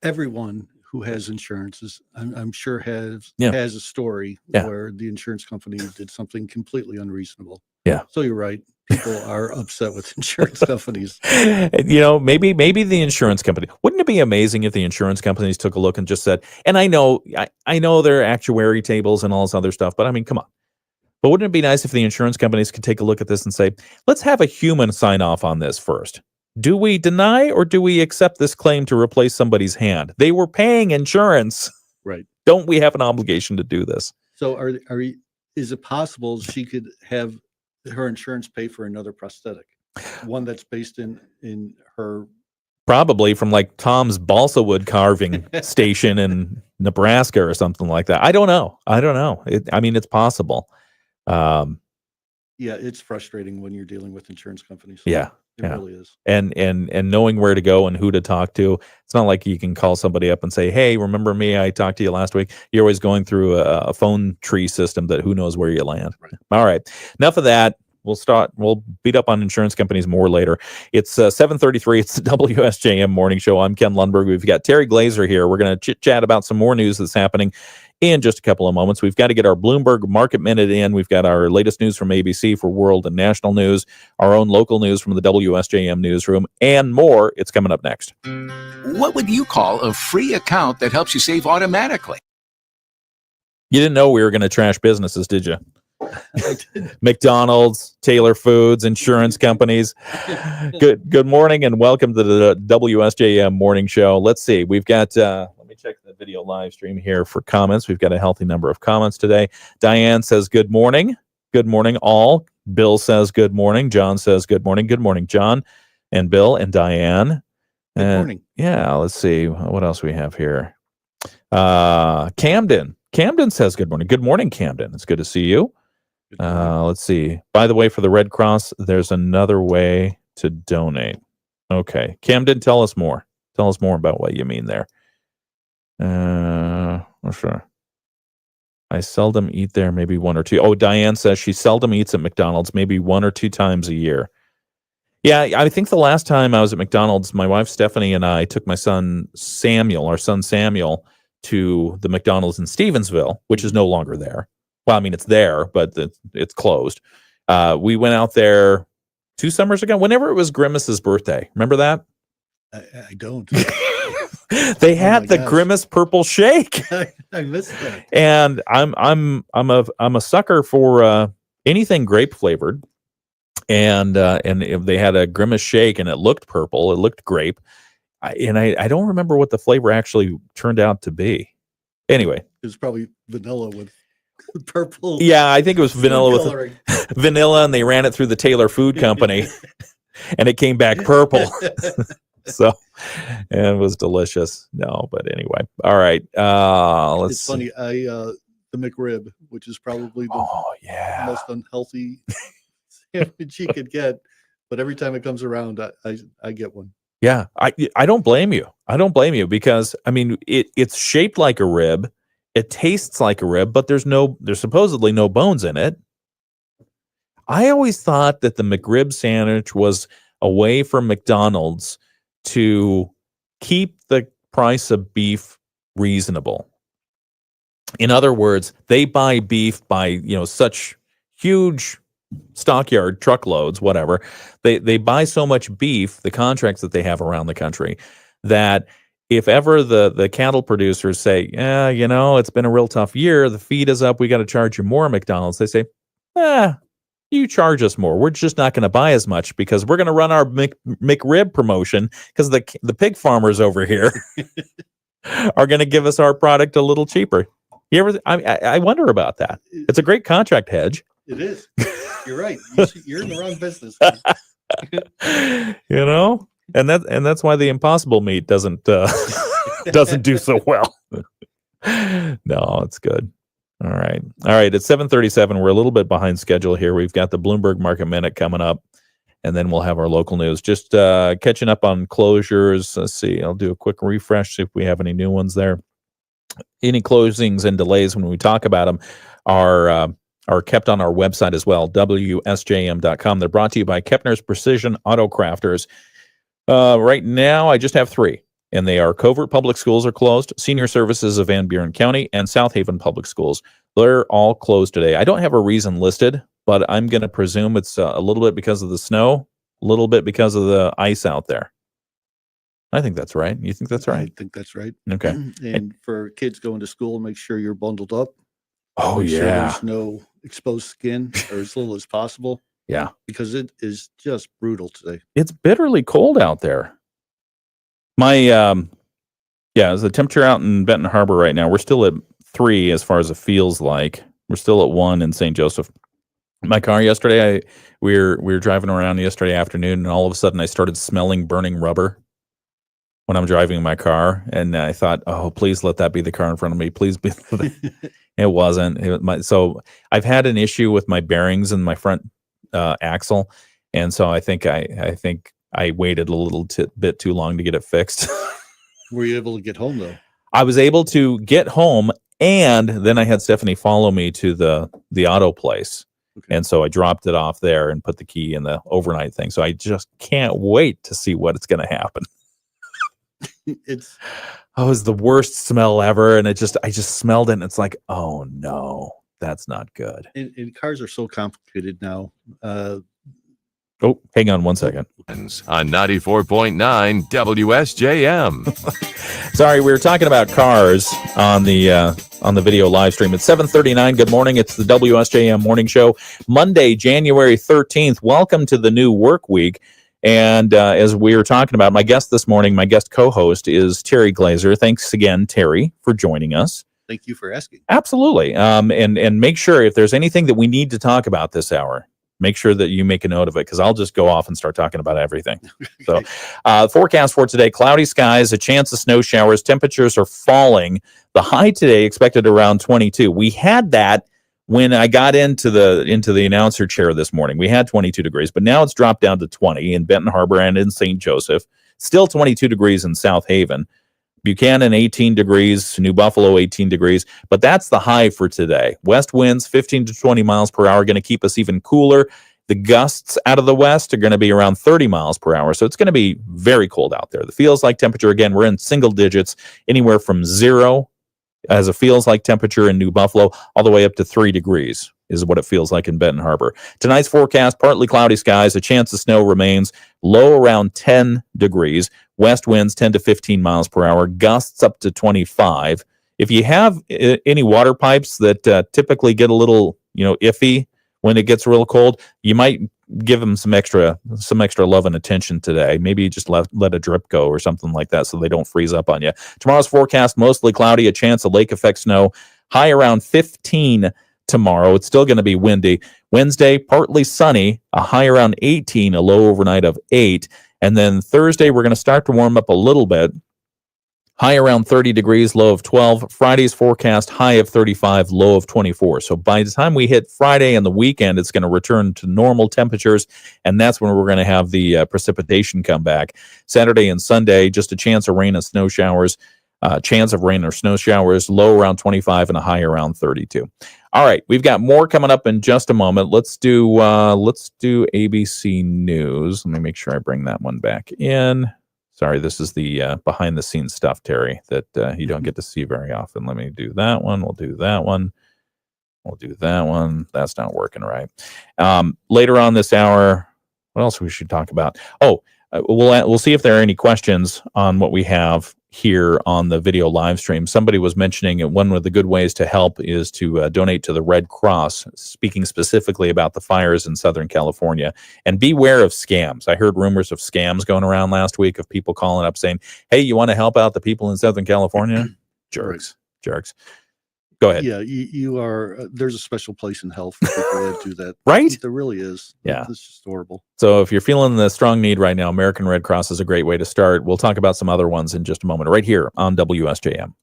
Everyone who has insurance I'm sure has a story where the insurance company did something completely unreasonable. Yeah. So you're right. People are upset with insurance companies. Maybe the insurance company. Wouldn't it be amazing if the insurance companies took a look and just said, and I know there are actuary tables and all this other stuff, but come on. But wouldn't it be nice if the insurance companies could take a look at this and say, let's have a human sign off on this first. Do we deny or do we accept this claim to replace somebody's hand? They were paying insurance. Right. Don't we have an obligation to do this? So is it possible she could have her insurance pay for another prosthetic, one that's based in her? Probably from like Tom's balsa wood carving station in Nebraska or something like that. I don't know. It's possible. Yeah, it's frustrating when you're dealing with insurance companies. Yeah. It really is. And knowing where to go and who to talk to. It's not like you can call somebody up and say, hey, remember me? I talked to you last week. You're always going through a phone tree system that who knows where you land. Right. All right. Enough of that. We'll beat up on insurance companies more later. It's 7:33. It's the WSJM Morning Show. I'm Ken Lundberg. We've got Terry Glaser here. We're going to chit-chat about some more news that's happening in just a couple of moments. We've got to get our Bloomberg Market Minute in. We've got our latest news from ABC for world and national news, our own local news from the WSJM newsroom, and more. It's coming up next. What would you call a free account that helps you save automatically? You didn't know we were going to trash businesses, did you? McDonald's, Taylor Foods, insurance companies. Good morning and welcome to the WSJM Morning Show. Let's see. We've got, let me check the video live stream here for comments. We've got a healthy number of comments today. Diane says, good morning. Good morning, all. Bill says, good morning. John says, good morning. Good morning, John and Bill and Diane. Good morning. Yeah, let's see. What else we have here? Camden says, good morning. Good morning, Camden. It's good to see you. Let's see. By the way, for the Red Cross, there's another way to donate. Okay. Camden, tell us more. Tell us more about what you mean there. Sure. I seldom eat there, maybe one or two. Oh, Diane says she seldom eats at McDonald's, maybe 1 or 2 times a year. Yeah, I think the last time I was at McDonald's, my wife Stephanie and I took our son Samuel, to the McDonald's in Stevensville, which is no longer there. Well, I mean, it's there, but it's closed. We went out there 2 summers ago, whenever it was Grimace's birthday. Remember that? I don't. They had the Grimace purple shake. I missed that. And I'm a sucker for anything grape flavored. And if they had a Grimace shake and it looked purple, it looked grape. I don't remember what the flavor actually turned out to be. Anyway, it was probably vanilla with purple. Yeah, I think it was vanilla with vanilla, and they ran it through the Taylor Food Company, and it came back purple. So, and it was delicious. No, but anyway, all right. Let's see. Funny. The McRib, which is probably the most unhealthy sandwich you could get, but every time it comes around, I get one. Yeah, I don't blame you. I don't blame you because I mean it's shaped like a rib, it tastes like a rib, but there's supposedly no bones in it. I always thought that the McRib sandwich was a way for McDonald's to keep the price of beef reasonable. In other words, they buy beef by such huge stockyard truckloads, whatever. They buy so much beef, the contracts that they have around the country, that if ever the cattle producers say, yeah, it's been a real tough year, the feed is up, we got to charge you more, McDonald's, they say, you charge us more. We're just not going to buy as much because we're going to run our McRib promotion because the pig farmers over here are going to give us our product a little cheaper. I wonder about that. It's a great contract hedge. It is. You're right. You're in the wrong business. And that's why the Impossible meat doesn't do so well. No, it's good. All right. It's 7:37. We're a little bit behind schedule here. We've got the Bloomberg Market Minute coming up, and then we'll have our local news. Just catching up on closures. Let's see. I'll do a quick refresh, see if we have any new ones there. Any closings and delays when we talk about them are kept on our website as well, WSJM.com. They're brought to you by Kepner's Precision Auto Crafters. Right now, I just have 3. And they are Covert Public Schools are closed, Senior Services of Van Buren County, and South Haven Public Schools. They're all closed today. I don't have a reason listed, but I'm going to presume it's a little bit because of the snow, a little bit because of the ice out there. I think that's right. You think that's right? I think that's right. Okay. And for kids going to school, make sure you're bundled up. Oh, make yeah. Sure there's no exposed skin or as little as possible. Yeah. Because it is just brutal today. It's bitterly cold out there. The temperature out in Benton Harbor right now, we're still at 3 as far as it feels like. We're still at 1 in St. Joseph. My car yesterday, we were driving around yesterday afternoon, and all of a sudden I started smelling burning rubber when I'm driving my car. And I thought, oh, please let that be the car in front of me. Please be. It wasn't. So I've had an issue with my bearings in my front axle. And so I think I waited a little bit too long to get it fixed. Were you able to get home, though? I was able to get home, and then I had Stephanie follow me to the auto place. Okay. And so I dropped it off there and put the key in the overnight thing. So I just can't wait to see what it's going to happen. It was the worst smell ever. And I just smelled it, and it's like, oh, no, that's not good. And cars are so complicated now. Oh, hang on one second. On 94.9 WSJM. Sorry, we were talking about cars on the video live stream. It's 7:39. Good morning. It's the WSJM Morning Show, Monday, January 13th. Welcome to the new work week. And as we were talking about, my guest this morning, my guest co-host is Terry Glaser. Thanks again, Terry, for joining us. Thank you for asking. Absolutely. And make sure if there's anything that we need to talk about this hour, make sure that you make a note of it, because I'll just go off and start talking about everything. So forecast for today, cloudy skies, a chance of snow showers. Temperatures are falling. The high today expected around 22. We had that when I got into the announcer chair this morning. We had 22 degrees, but now it's dropped down to 20 in Benton Harbor and in St. Joseph. Still 22 degrees in South Haven. Buchanan 18 degrees, New Buffalo 18 degrees, but that's the high for today. West winds 15 to 20 miles per hour, going to keep us even cooler. The gusts out of the west are going to be around 30 miles per hour, so it's going to be very cold out there. The feels like temperature, again, we're in single digits, anywhere from 0 as a feels like temperature in New Buffalo, all the way up to 3 degrees is what it feels like in Benton Harbor. Tonight's forecast, partly cloudy skies, a chance of snow remains, low around 10 degrees, west winds 10 to 15 miles per hour, gusts up to 25. If you have any water pipes that typically get a little, iffy when it gets real cold, you might give them some extra love and attention today. Maybe just let a drip go or something like that so they don't freeze up on you. Tomorrow's forecast, mostly cloudy, a chance of lake effect snow, high around 15 tomorrow. It's still going to be windy. Wednesday, partly sunny, a high around 18, a low overnight of 8. And then Thursday, we're going to start to warm up a little bit. High around 30 degrees, low of 12. Friday's forecast, high of 35, low of 24. So by the time we hit Friday and the weekend, it's going to return to normal temperatures, and that's when we're going to have the precipitation come back. Saturday and Sunday, just a chance of rain and snow showers. Chance of rain or snow showers, low around 25 and a high around 32. All right, we've got more coming up in just a moment. Let's do ABC News. Let me make sure I bring that one back in. Sorry, this is the behind-the-scenes stuff, Terry, that you don't get to see very often. Let me do that one. We'll do that one. We'll do that one. That's not working right. Later on this hour, what else we should talk about? We'll see if there are any questions on what we have here on the video live stream. Somebody was mentioning one of the good ways to help is to donate to the Red Cross, speaking specifically about the fires in Southern California. And beware of scams. I heard rumors of scams going around last week of people calling up saying, hey, you want to help out the people in Southern California? Jerks. Go ahead. Yeah, you are. There's a special place in hell for people that do that. Right? There really is. Yeah. It's just horrible. So if you're feeling the strong need right now, American Red Cross is a great way to start. We'll talk about some other ones in just a moment, right here on WSJM.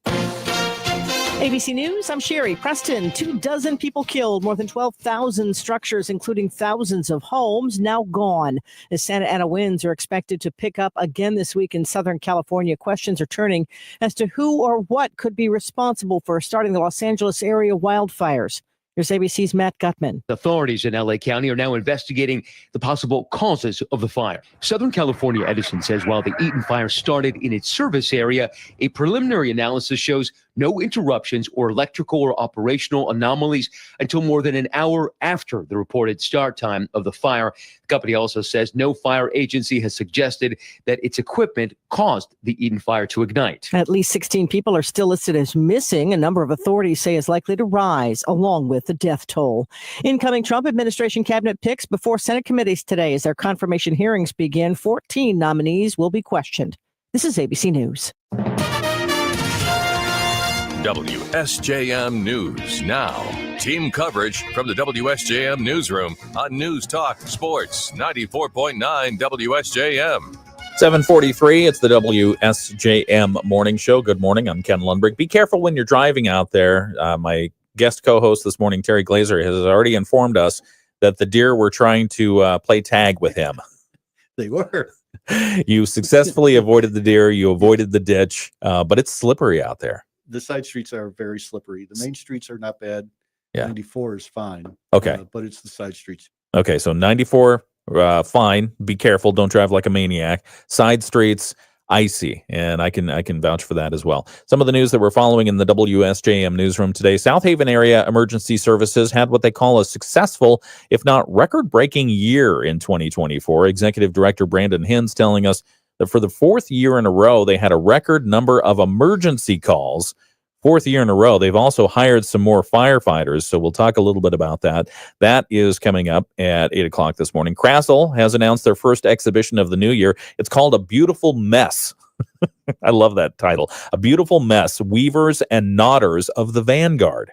ABC News, I'm Sherry. Preston, 24 people killed, more than 12,000 structures, including thousands of homes, now gone. As Santa Ana winds are expected to pick up again this week in Southern California, questions are turning as to who or what could be responsible for starting the Los Angeles area wildfires. Here's ABC's Matt Gutman. Authorities in LA County are now investigating the possible causes of the fire. Southern California Edison says while the Eaton fire started in its service area, a preliminary analysis shows no interruptions or electrical or operational anomalies until more than an hour after the reported start time of the fire. The company also says no fire agency has suggested that its equipment caused the Eaton fire to ignite. At least 16 people are still listed as missing. A number of authorities say is likely to rise, along with the death toll. Incoming Trump administration cabinet picks before Senate committees today as their confirmation hearings begin. 14 nominees will be questioned. This is ABC News. WSJM News Now. Team coverage from the WSJM Newsroom on News Talk Sports 94.9 WSJM. 7:43, it's the WSJM Morning Show. Good morning, I'm Ken Lundberg. Be careful when you're driving out there. My guest co-host this morning, Terry Glaser, has already informed us that the deer were trying to play tag with him. They were. You successfully avoided the deer, you avoided the ditch, but it's slippery out there. The side streets are very slippery. The main streets are not bad. Yeah. 94 is fine. Okay. But it's the side streets. Okay, so 94, fine. Be careful. Don't drive like a maniac. Side streets, icy, and I can vouch for that as well. Some of the news that we're following in the WSJM newsroom today: South Haven area emergency services had what they call a successful, if not record-breaking, year in 2024. Executive Director Brandon Hins telling us that for the fourth year in a row, they had a record number of emergency calls. Fourth year in a row. They've also hired some more firefighters, so we'll talk a little bit about that. That is coming up at 8 o'clock this morning. Krassel has announced their first exhibition of the new year. It's called A Beautiful Mess. I love that title. A Beautiful Mess, Weavers and Knotters of the Vanguard.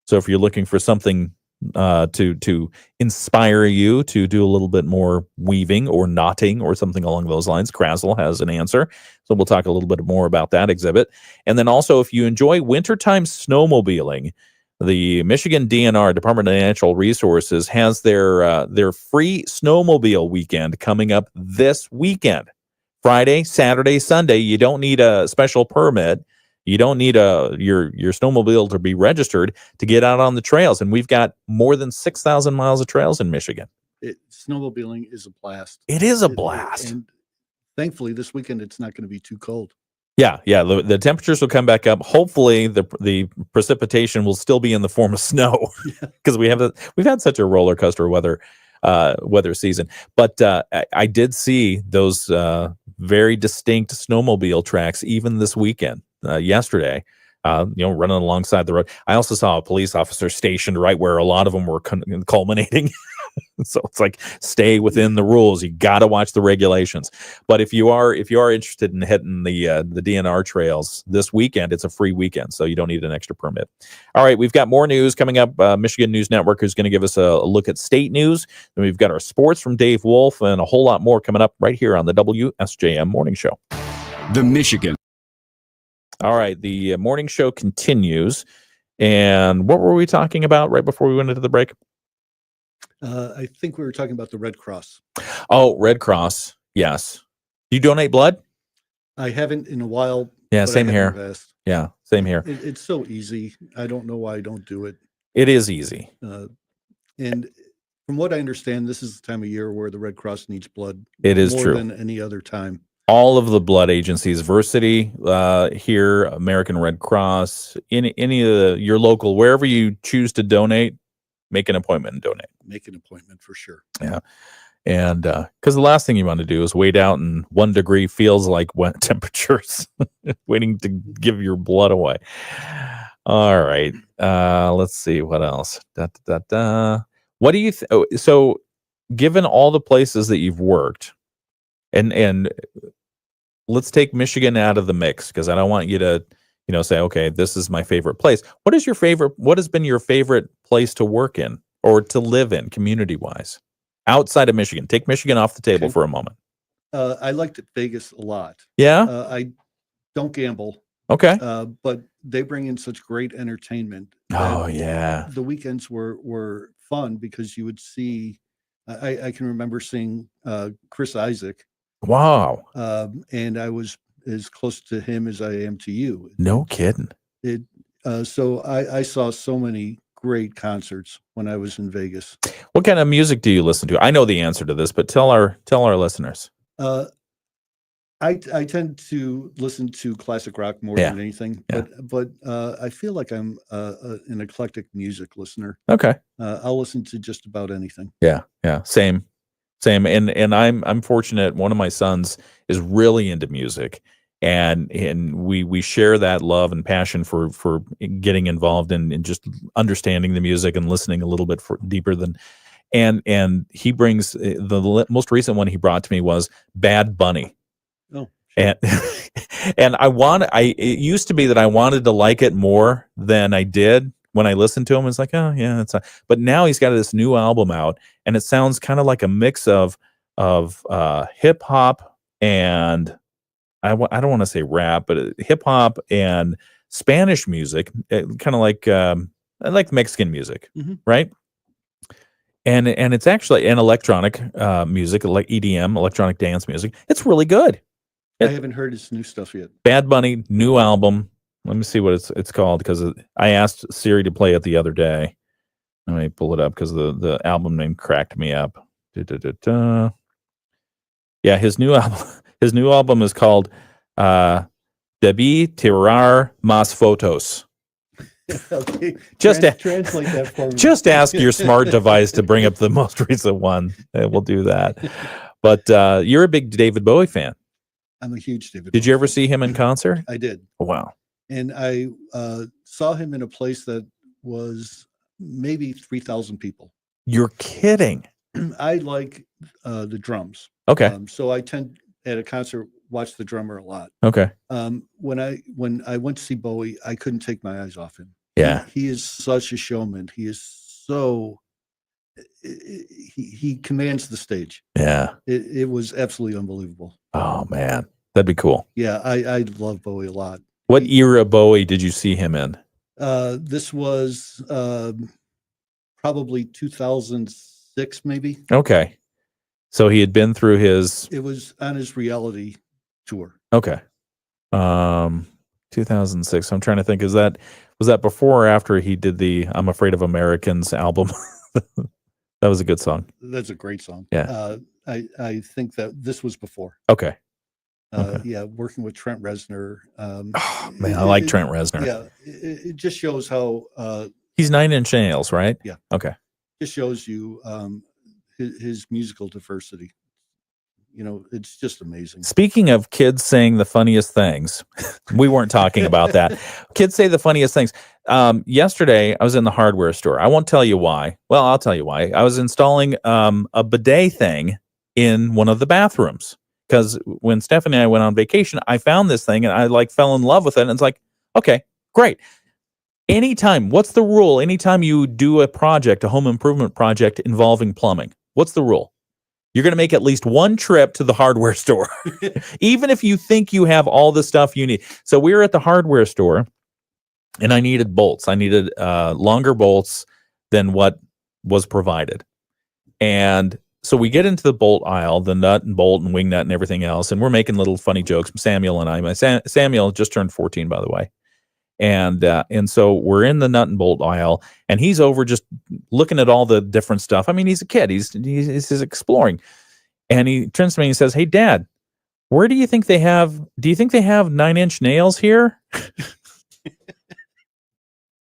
So if you're looking for something to inspire you to do a little bit more weaving or knotting or something along those lines, Krassel has an answer. So we'll talk a little bit more about that exhibit. And then also, if you enjoy wintertime snowmobiling, the Michigan DNR, Department of Natural Resources, has their free snowmobile weekend coming up this weekend. Friday, Saturday, Sunday. You don't need a special permit. You don't need your snowmobile to be registered to get out on the trails. And we've got more than 6,000 miles of trails in Michigan. Snowmobiling is a blast. It is a blast. And thankfully, this weekend, it's not going to be too cold. Yeah. The temperatures will come back up. Hopefully, the precipitation will still be in the form of snow because we've had such a roller coaster weather season. But I did see those very distinct snowmobile tracks even this weekend. Yesterday, running alongside the road. I also saw a police officer stationed right where a lot of them were culminating. So it's like, stay within the rules. You got to watch the regulations. But if you are interested in hitting the DNR trails this weekend, it's a free weekend, so you don't need an extra permit. All right, we've got more news coming up. Michigan News Network is going to give us a look at state news. And we've got our sports from Dave Wolf and a whole lot more coming up right here on the WSJM Morning Show. The Michigan. All right, the morning show continues. And what were we talking about right before we went into the break? I think we were talking about the Red Cross. Oh, Red Cross. Yes. Do you donate blood? I haven't in a while. Yeah, same here. Yeah, same here. It's so easy. I don't know why I don't do it. It is easy. And from what I understand, this is the time of year where the Red Cross needs blood. It is more true. than any other time. All of the blood agencies, Versity here, American Red Cross, any of your local, wherever you choose to donate, make an appointment and donate. Make an appointment for sure. Yeah. And because the last thing you want to do is wait out in 1 degree feels like wet temperatures, waiting to give your blood away. All right. Let's see what else. What do you so given all the places that you've worked, and let's take Michigan out of the mix because I don't want you to, say, okay, this is my favorite place. What has been your favorite place to work in or to live in community-wise outside of Michigan? Take Michigan off the table for a moment. I liked Vegas a lot. Yeah? I don't gamble. Okay. But they bring in such great entertainment. Oh, yeah. The weekends were fun because you would see, I can remember seeing Chris Isaac. Wow. And I was as close to him as I am to you. No kidding. So I saw so many great concerts when I was in Vegas. What kind of music do you listen to? I know the answer to this, but tell our listeners. I tend to listen to classic rock more than anything, but I feel like I'm an eclectic music listener. Okay. I'll listen to just about anything. Yeah. Same. And I'm fortunate. One of my sons is really into music, and we share that love and passion for getting involved in just understanding the music and listening a little bit deeper than. And he brings the most recent one he brought to me was Bad Bunny. Oh. And it used to be that I wanted to like it more than I did when I listened to him. It's like, oh yeah, but now he's got this new album out, and it sounds kind of like a mix of hip hop and I don't want to say rap, but hip hop and Spanish music, kind of like Mexican music, right? And it's actually an electronic music, like EDM, electronic dance music. It's really good. I haven't heard his new stuff yet. Bad Bunny, new album. Let me see what it's called, because I asked Siri to play it the other day. Let me pull it up because the album name cracked me up. Yeah, his new album is called Debí Tirar Más Fotos. Okay. Translate that for me. Just ask your smart device to bring up the most recent one. We'll do that. But you're a big David Bowie fan. I'm a huge David. Did you ever see him in concert? I did. Oh, wow. And I saw him in a place that was maybe 3,000 people. You're kidding. I like the drums. Okay. So I tend at a concert watch the drummer a lot. Okay. When I went to see Bowie, I couldn't take my eyes off him. Yeah. He is such a showman. He is so he commands the stage. Yeah. It was absolutely unbelievable. Oh man, that'd be cool. Yeah, I love Bowie a lot. What era Bowie did you see him in? This was probably 2006, maybe. Okay. So he had been through his... It was on his reality tour. Okay. 2006. I'm trying to think. Was that before or after he did the "I'm Afraid of Americans" album? That was a good song. That's a great song. Yeah. I think that this was before. Okay. Okay. Yeah, working with Trent Reznor. Oh, man, I like Trent Reznor. Yeah, it just shows how He's 9 Inch Nails, right? Yeah. Okay. Just shows you his musical diversity. It's just amazing. Speaking of kids saying the funniest things, we weren't talking about that. Kids say the funniest things. Yesterday, I was in the hardware store. I won't tell you why. Well, I'll tell you why. I was installing a bidet thing in one of the bathrooms because when Stephanie and I went on vacation, I found this thing and I fell in love with it. And it's like, okay, great. Anytime, what's the rule? Anytime you do a project, a home improvement project involving plumbing, what's the rule? You're going to make at least one trip to the hardware store, even if you think you have all the stuff you need. So we were at the hardware store, and I needed bolts. I needed longer bolts than what was provided. And so we get into the bolt aisle, the nut and bolt and wing nut and everything else, and we're making little funny jokes. Samuel and I. Samuel just turned 14, by the way. And so we're in the nut and bolt aisle, and he's over just looking at all the different stuff. I mean, he's a kid; he's exploring, and he turns to me and he says, "Hey, Dad, where do you think they have? Do you think they have 9 Inch Nails here?"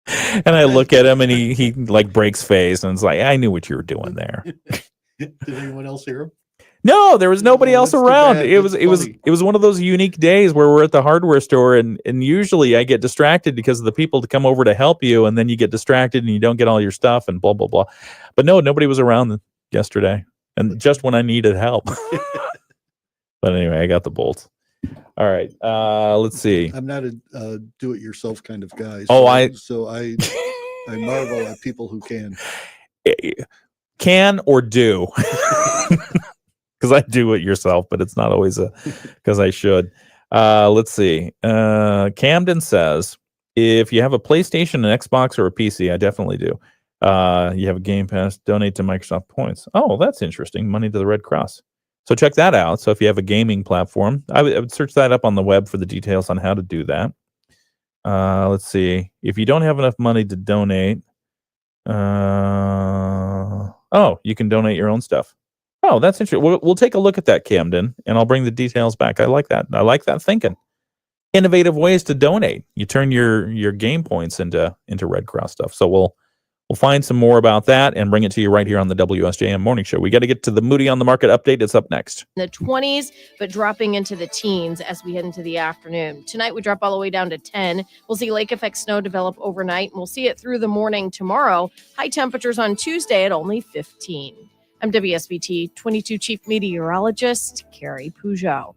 And I look at him, and he breaks face, and it's like, "I knew what you were doing there." Did anyone else hear him? No, there was nobody else around. bad. It That's was one of those unique days where we're at the hardware store, and usually I get distracted because of the people to come over to help you, and then you get distracted and you don't get all your stuff and blah blah blah. But no, nobody was around yesterday, and just when I needed help. But anyway, I got the bolts. All right, let's see. I'm not a do-it-yourself kind of guy. Oh, I marvel at people who can or do. Because I do it yourself, but it's not always because I should. Let's see. Camden says, if you have a PlayStation, an Xbox, or a PC, I definitely do. You have a Game Pass, donate to Microsoft Points. Oh, that's interesting. Money to the Red Cross. So check that out. So if you have a gaming platform, I would search that up on the web for the details on how to do that. Let's see. If you don't have enough money to donate, you can donate your own stuff. Oh, that's interesting. We'll take a look at that, Camden, and I'll bring the details back. I like that. I like that thinking. Innovative ways to donate. You turn your game points into Red Cross stuff. So we'll find some more about that and bring it to you right here on the WSJM Morning Show. We got to get to the Moody on the Market update. It's up next. The 20s, but dropping into the teens as we head into the afternoon. Tonight, we drop all the way down to 10. We'll see lake effect snow develop overnight, and we'll see it through the morning tomorrow. High temperatures on Tuesday at only 15. I'm WSBT 22 Chief Meteorologist Carrie Peugeot.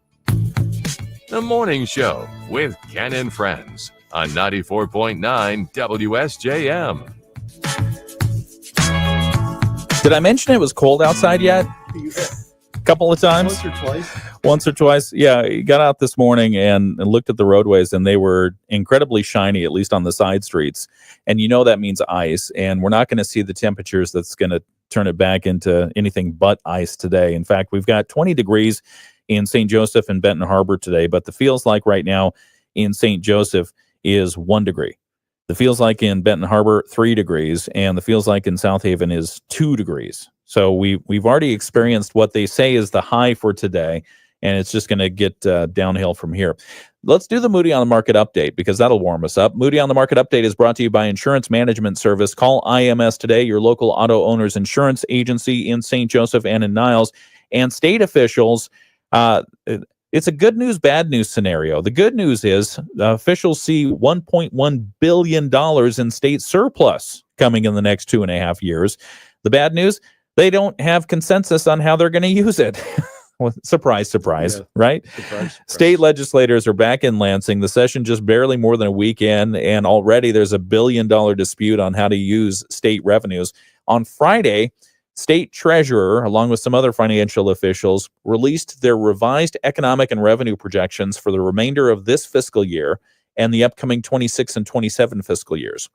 The Morning Show with Ken and Friends on 94.9 WSJM. Did I mention it was cold outside yet? A couple of times? Once or twice. Yeah, I got out this morning and looked at the roadways, and they were incredibly shiny, at least on the side streets. And that means ice, and we're not going to see the temperatures that's going to turn it back into anything but ice today. In fact, we've got 20 degrees in St. Joseph and Benton Harbor today, but the feels like right now in St. Joseph is 1 degree. The feels like in Benton Harbor, 3 degrees, and the feels like in South Haven is 2 degrees. So we've already experienced what they say is the high for today, and it's just going to get downhill from here. Let's do the Moody on the Market update because that'll warm us up. Moody on the Market update is brought to you by Insurance Management Service. Call IMS today, your local auto owner's insurance agency in St. Joseph and in Niles. And state officials, it's a good news, bad news scenario. The good news is officials see $1.1 billion in state surplus coming in the next 2.5 years. The bad news, they don't have consensus on how they're going to use it. Well, surprise, surprise, yeah. Right? Surprise. State legislators are back in Lansing. The session just barely more than a week in, and already there's $1 billion dispute on how to use state revenues. On Friday, state treasurer, along with some other financial officials, released their revised economic and revenue projections for the remainder of this fiscal year and the upcoming 26 and 27 fiscal years.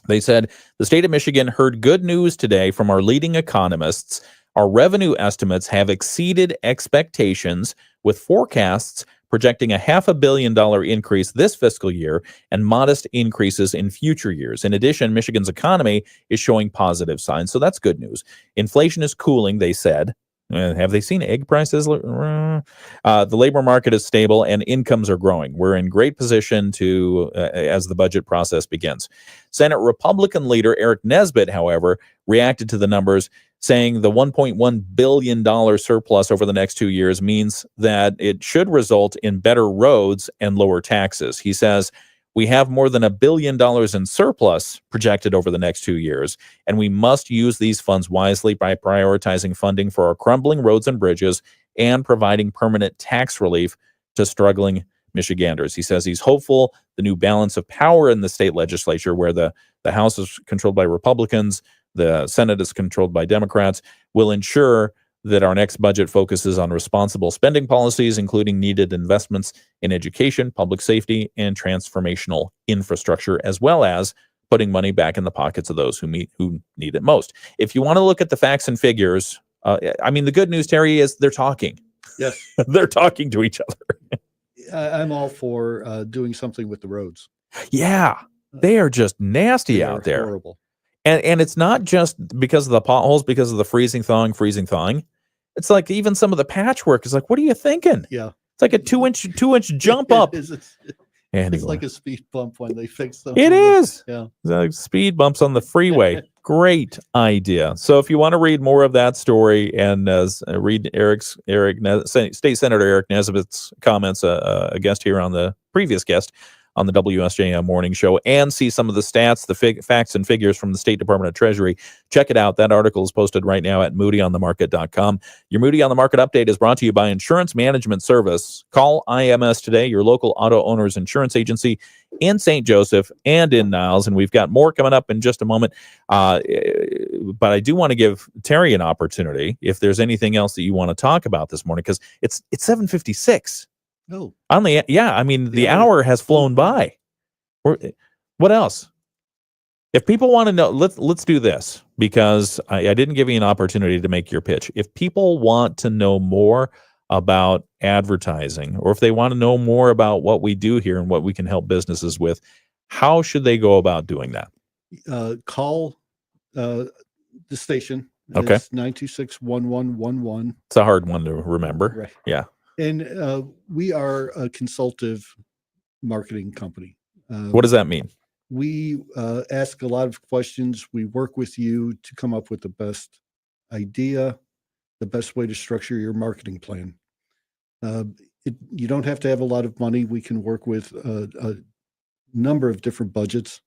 They said, the state of Michigan heard good news today from our leading economists. Our revenue estimates have exceeded expectations, with forecasts projecting a $500 million increase this fiscal year and modest increases in future years. In addition, Michigan's economy is showing positive signs, so that's good news. Inflation is cooling, they said. Have they seen egg prices? The labor market is stable and incomes are growing. We're in great position as the budget process begins. Senate Republican leader Eric Nesbitt, however, reacted to the numbers, saying the $1.1 billion surplus over the next 2 years means that it should result in better roads and lower taxes. He says, we have more than $1 billion in surplus projected over the next 2 years, and we must use these funds wisely by prioritizing funding for our crumbling roads and bridges and providing permanent tax relief to struggling Michiganders. He says he's hopeful the new balance of power in the state legislature, where the House is controlled by Republicans, the Senate is controlled by Democrats, will ensure that our next budget focuses on responsible spending policies, including needed investments in education, public safety, and transformational infrastructure, as well as putting money back in the pockets of those who need it most. If you want to look at the facts and figures, the good news, Terry, is they're talking. Yes. They're talking to each other. I'm all for doing something with the roads. Yeah, they are just nasty out there. Horrible. And it's not just because of the potholes, because of the freezing, thawing. It's like even some of the patchwork is like, what are you thinking? Yeah. It's like a two inch jump up. It's Anyway. like a speed bump when they fix them. It is. Yeah. It's like speed bumps on the freeway. Great idea. So if you want to read more of that story and read State Senator Eric Nesbitt's comments, a guest here on the previous guest on the WSJM Morning Show, and see some of the stats, the facts and figures from the State Department of Treasury, check it out. That article is posted right now at moodyonthemarket.com. Your Moody on the Market update is brought to you by Insurance Management Service. Call IMS today, your local auto owner's insurance agency in St. Joseph and in Niles. And we've got more coming up in just a moment. But I do want to give Terry an opportunity if there's anything else that you want to talk about this morning, because it's 7:56. No. The hour has flown by. What else? If people want to know, let's do this, because I didn't give you an opportunity to make your pitch. If people want to know more about advertising, or if they want to know more about what we do here and what we can help businesses with, how should they go about doing that? Call the station. Okay. It's 926-1111. It's a hard one to remember. Right. Yeah. And we are a consultative marketing company. What does that mean? We ask a lot of questions. We work with you to come up with the best idea, the best way to structure your marketing plan. You don't have to have a lot of money. We can work with a number of different budgets.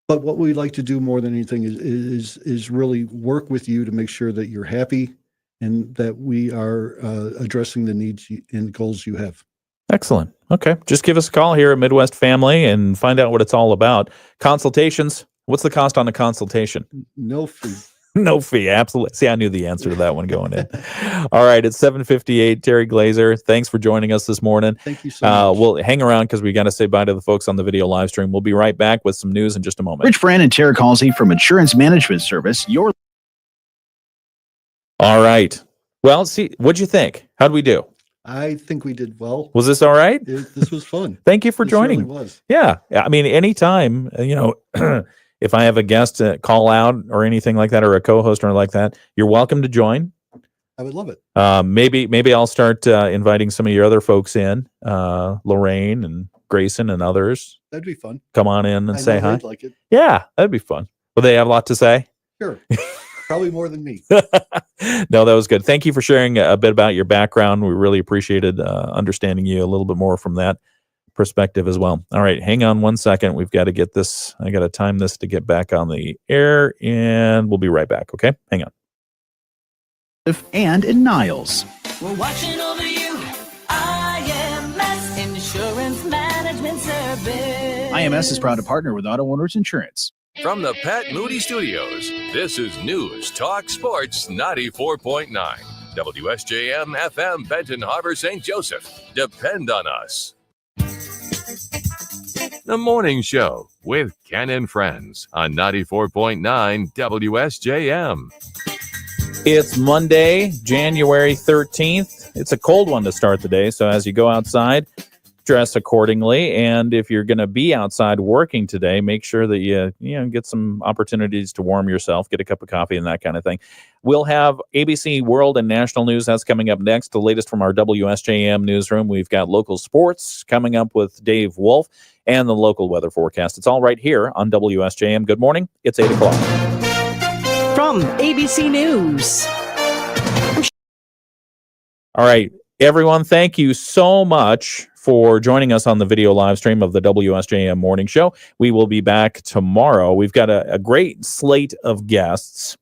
But what we like to do more than anything is really work with you to make sure that you're happy and that we are addressing the needs and goals you have. Excellent. Okay. Just give us a call here at Midwest Family and find out what it's all about. Consultations. What's the cost on a consultation? No fee. No fee. Absolutely. See, I knew the answer to that one going in. All right. It's 7:58. Terry Glaser, thanks for joining us this morning. Thank you so much. We'll hang around because we got to say bye to the folks on the video live stream. We'll be right back with some news in just a moment. Rich Fran and Terry Halsey from Insurance Management Service. All right. Well, see, what'd you think? How'd we do? I think we did well. Was this all right? This was fun. Thank you for This joining. really was. Yeah. I mean, anytime, if I have a guest call out or anything like that, or a co-host or like that, you're welcome to join. I would love it. Maybe I'll start inviting some of your other folks in, Lorraine and Grayson and others. That'd be fun. Come on in and I say know hi. they'd like it. Yeah, that'd be fun. Will they have a lot to say? Sure. Probably more than me. No, that was good. Thank you for sharing a bit about your background. We really appreciated understanding you a little bit more from that perspective as well. All right, hang on one second. We've got to get this. I got to time this to get back on the air, and we'll be right back. Okay, hang on. And in Niles. We're watching over you. IMS Insurance Management Service. IMS is proud to partner with Auto Owners Insurance. From the Pat Moody Studios, this is News Talk Sports 94.9. WSJM FM Benton Harbor, St. Joseph. Depend on us. The Morning Show with Ken and Friends on 94.9 WSJM. It's Monday, January 13th. it's a cold one to start the day. So as you go outside, dress accordingly. And if you're going to be outside working today, make sure that you get some opportunities to warm yourself, get a cup of coffee and that kind of thing. We'll have ABC World and National News. That's coming up next. The latest from our WSJM newsroom. We've got local sports coming up with Dave Wolf and the local weather forecast. It's all right here on WSJM. Good morning. It's 8 o'clock. From ABC News. All right, everyone, thank you so much for joining us on the video live stream of the WSJM Morning Show. We will be back tomorrow. We've got a great slate of guests.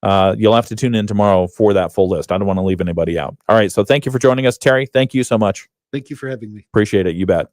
You'll have to tune in tomorrow for that full list. I don't want to leave anybody out. All right, so thank you for joining us. Terry, thank you so much. Thank you for having me. Appreciate it. You bet.